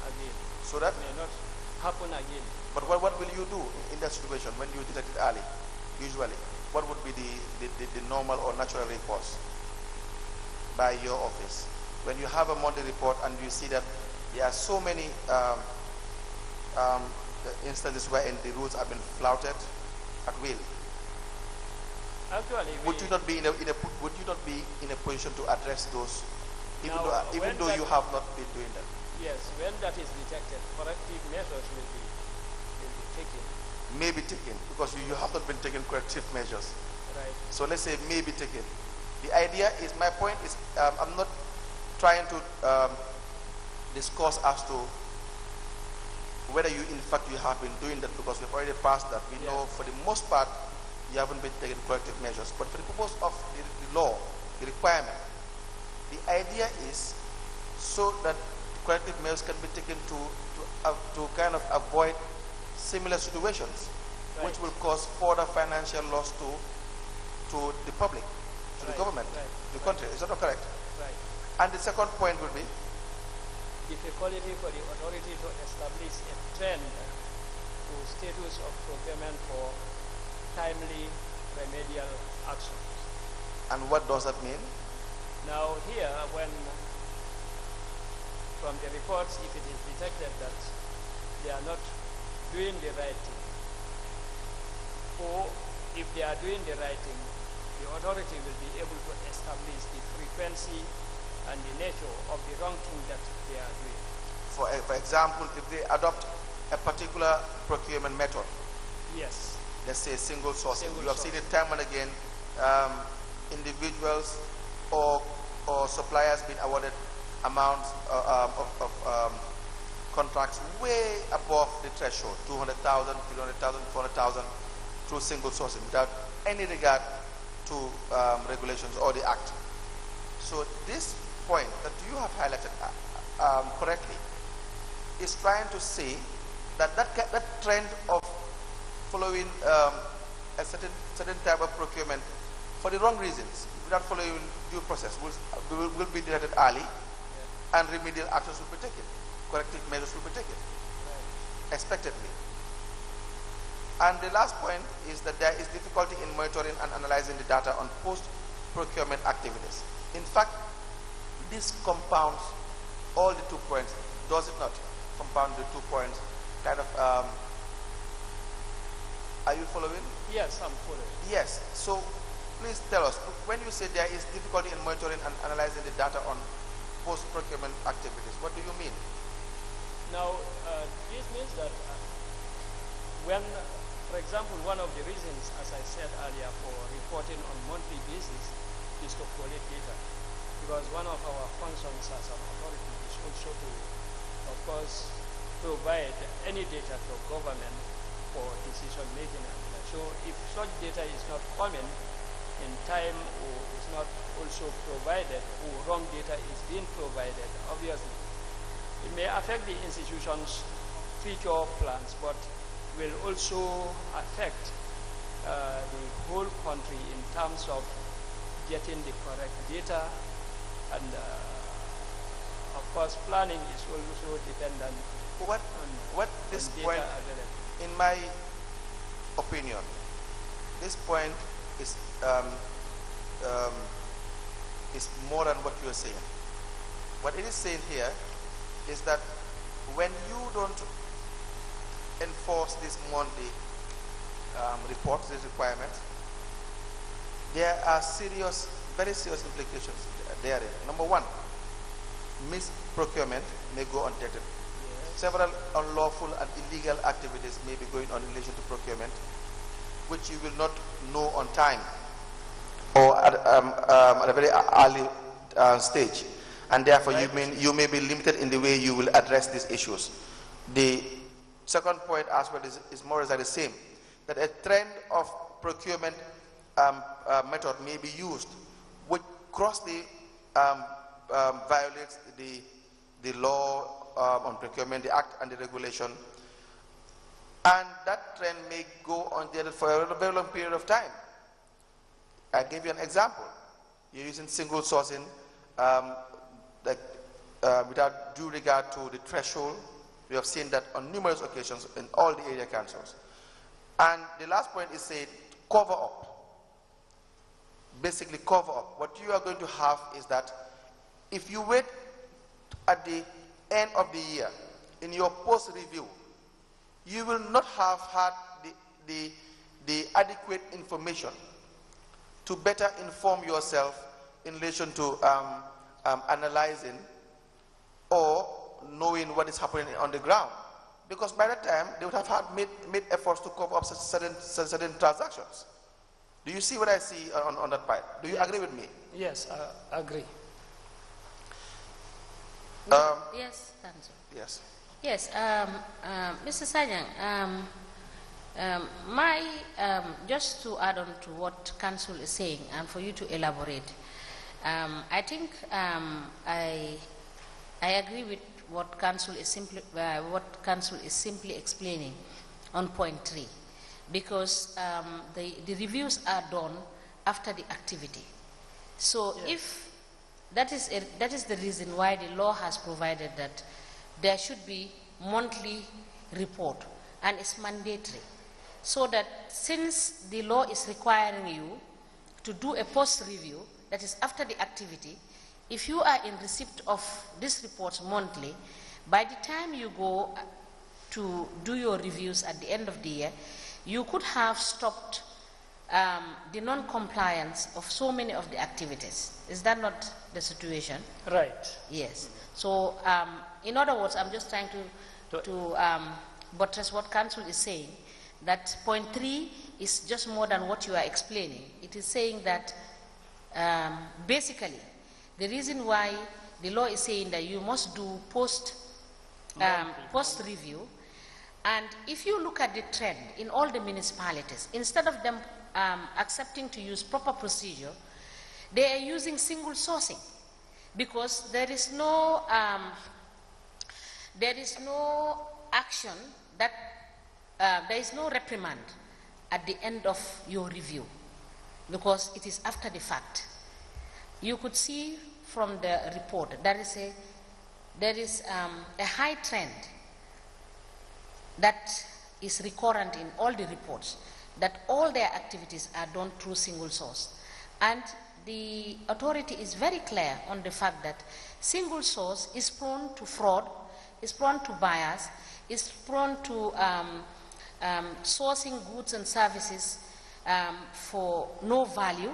again. So that It may not happen again. But what will you do in that situation when you detect it early? Usually, what would be the normal or natural recourse by your office? When you have a monthly report and you see that there are so many instances wherein the rules have been flouted at will, Actually, would you not be in a position to address those, even Now, though you have not been doing that? yes, when that is detected, corrective measures will be taken. May be taken because you have not been taking corrective measures. Right. So let's say may be taken. The idea is, my point is, I'm not trying to discuss as to whether you in fact you have been doing that, because we've already passed that. We know for the most part you haven't been taking corrective measures. But for the purpose of the law, the requirement, the idea is so that corrective measures can be taken to kind of avoid similar situations, Right. which will cause further financial loss to the public, to the Right, government, right, the country. Is that not correct? Right. And the second point would be, Difficulty for the authority to establish a trend to status of procurement for timely remedial actions. And what does that mean? Now here, when from the reports, if it is detected that they are not doing the right thing, or if they are doing the right thing, the authority will be able to establish the frequency and the nature of the wrong thing that they are doing. For example, if they adopt a particular procurement method, yes, let's say single sourcing, Single you have seen it time and again, individuals or suppliers being awarded amounts of contracts way above the threshold, 200,000, 300,000, 400,000, through single sourcing without any regard to regulations or the act. So this point that you have highlighted correctly is trying to say that that trend of following a certain type of procurement for the wrong reasons, without following due process, will be detected early, and remedial actions will be taken, corrective measures will be taken, expectedly. And the last point is that there is difficulty in monitoring and analyzing the data on post-procurement activities. In fact, this compounds all the 2 points, does it not? Compound the 2 points, kind of, are you following? Yes, I'm following. Yes, so please tell us, when you say there is difficulty in monitoring and analyzing the data on post-procurement activities, what do you mean? Now, this means that when, for example, one of the reasons, as I said earlier, for reporting on monthly basis is to collect data. Because one of our functions as an authority is also to, of course, provide any data to government for decision making. So if such data is not coming in time or is not also provided, or wrong data is being provided, obviously, it may affect the institution's future plans, but will also affect the whole country in terms of getting the correct data, and of course planning is also dependent what this on point, data available. in my opinion, this point is more than what you are saying. What it is saying here is that when you don't enforce this monthly reports, these requirements, there are serious, very serious implications therein. Number one, misprocurement may go undetected. Several unlawful and illegal activities may be going on in relation to procurement, which you will not know on time or at a very early stage, and therefore you may be limited in the way you will address these issues. The second point as well is more or less the same, that a trend of procurement method may be used which grossly violates the law on procurement, the act and the regulation, and that trend may go on for a very long period of time. I give you an example. You're using single sourcing without due regard to the threshold. We have seen that on numerous occasions in all the area councils. And the last point is said, cover up. Basically cover up. What you are going to have is that if you wait at the end of the year, in your post-review, you will not have had the adequate information to better inform yourself in relation to analyzing or knowing what is happening on the ground. Because by that time, they would have had made efforts to cover up certain transactions. Do you see what I see on that part? Do you agree with me? Yes, I agree. Yes, thanks. Yes. Yes, Mr. Sajang, just to add on to what Council is saying and for you to elaborate, I think I agree with what Council is simply explaining on point 3, because the reviews are done after the activity. So yes, if that is the reason why the law has provided that there should be monthly report, and it's mandatory, so that since the law is requiring you to do a post-review, that is after the activity. If you are in receipt of these reports monthly, by the time you go to do your reviews at the end of the year, you could have stopped the non-compliance of so many of the activities. Is that not the situation? Right. Yes. So, in other words, I'm just trying to buttress what Council is saying, that point 3 is just more than what you are explaining. It is saying that basically the reason why the law is saying that you must do post-review, and if you look at the trend in all the municipalities, instead of them accepting to use proper procedure, they are using single sourcing, because there is no action that there is no reprimand at the end of your review, because it is after the fact. You could see from the report there is a high trend that is recurrent in all the reports, that all their activities are done through single source. And the authority is very clear on the fact that single source is prone to fraud, is prone to bias, is prone to sourcing goods and services for no value,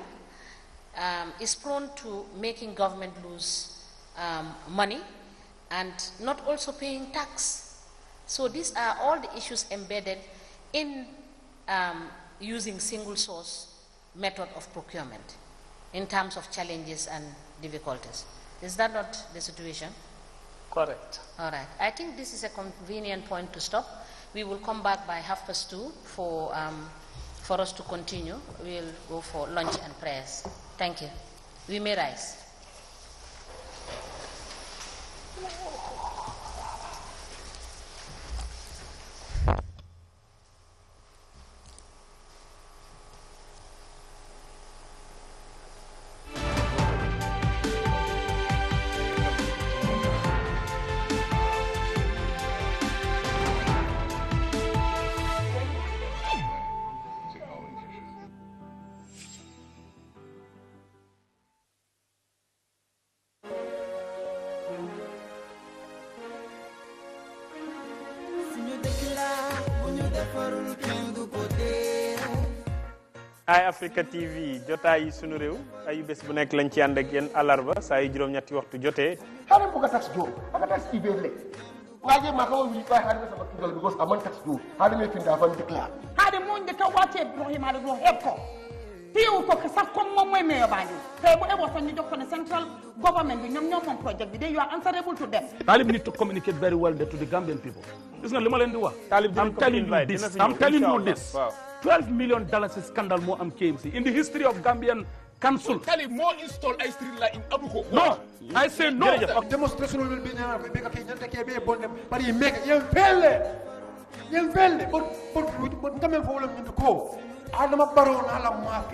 is prone to making government lose money and not also paying tax. So these are all the issues embedded in using single source method of procurement in terms of challenges and difficulties. Is that not the situation? Correct. All right. I think this is a convenient point to stop. We will come back by 2:30 for us to continue. We'll go for lunch and prayers. Thank you. We may rise. Eyeafrica TV jotaay sunu rew ay bes bu nek lañ ci and ak yeen alarba saa yu juroom ñetti waxtu jotee xale bu ko tax joom ba tax ibele waje ma ko wi bay xale sama kidal because aman tax joom xale me tinda fan déclare hade mo ndeka waté Ibrahima do heb ko teew ko ko sax comme mom moy meyo bañu tay bu ebo tan ñu jox ko ne central government bi ñom mom project bi they are answerable to them. Talib need to communicate very well to the Gambian people. Gis nga lima len di wax I'm telling you this 12 million dollars scandal more am KMC in the history of Gambian council. Talib more install a street light in Abuko. No, I say no. Demonstration will be there. We make a case and take a bonnet, but he make it. You fail, but come and follow me to go. I'm a baron, I'm a mafia.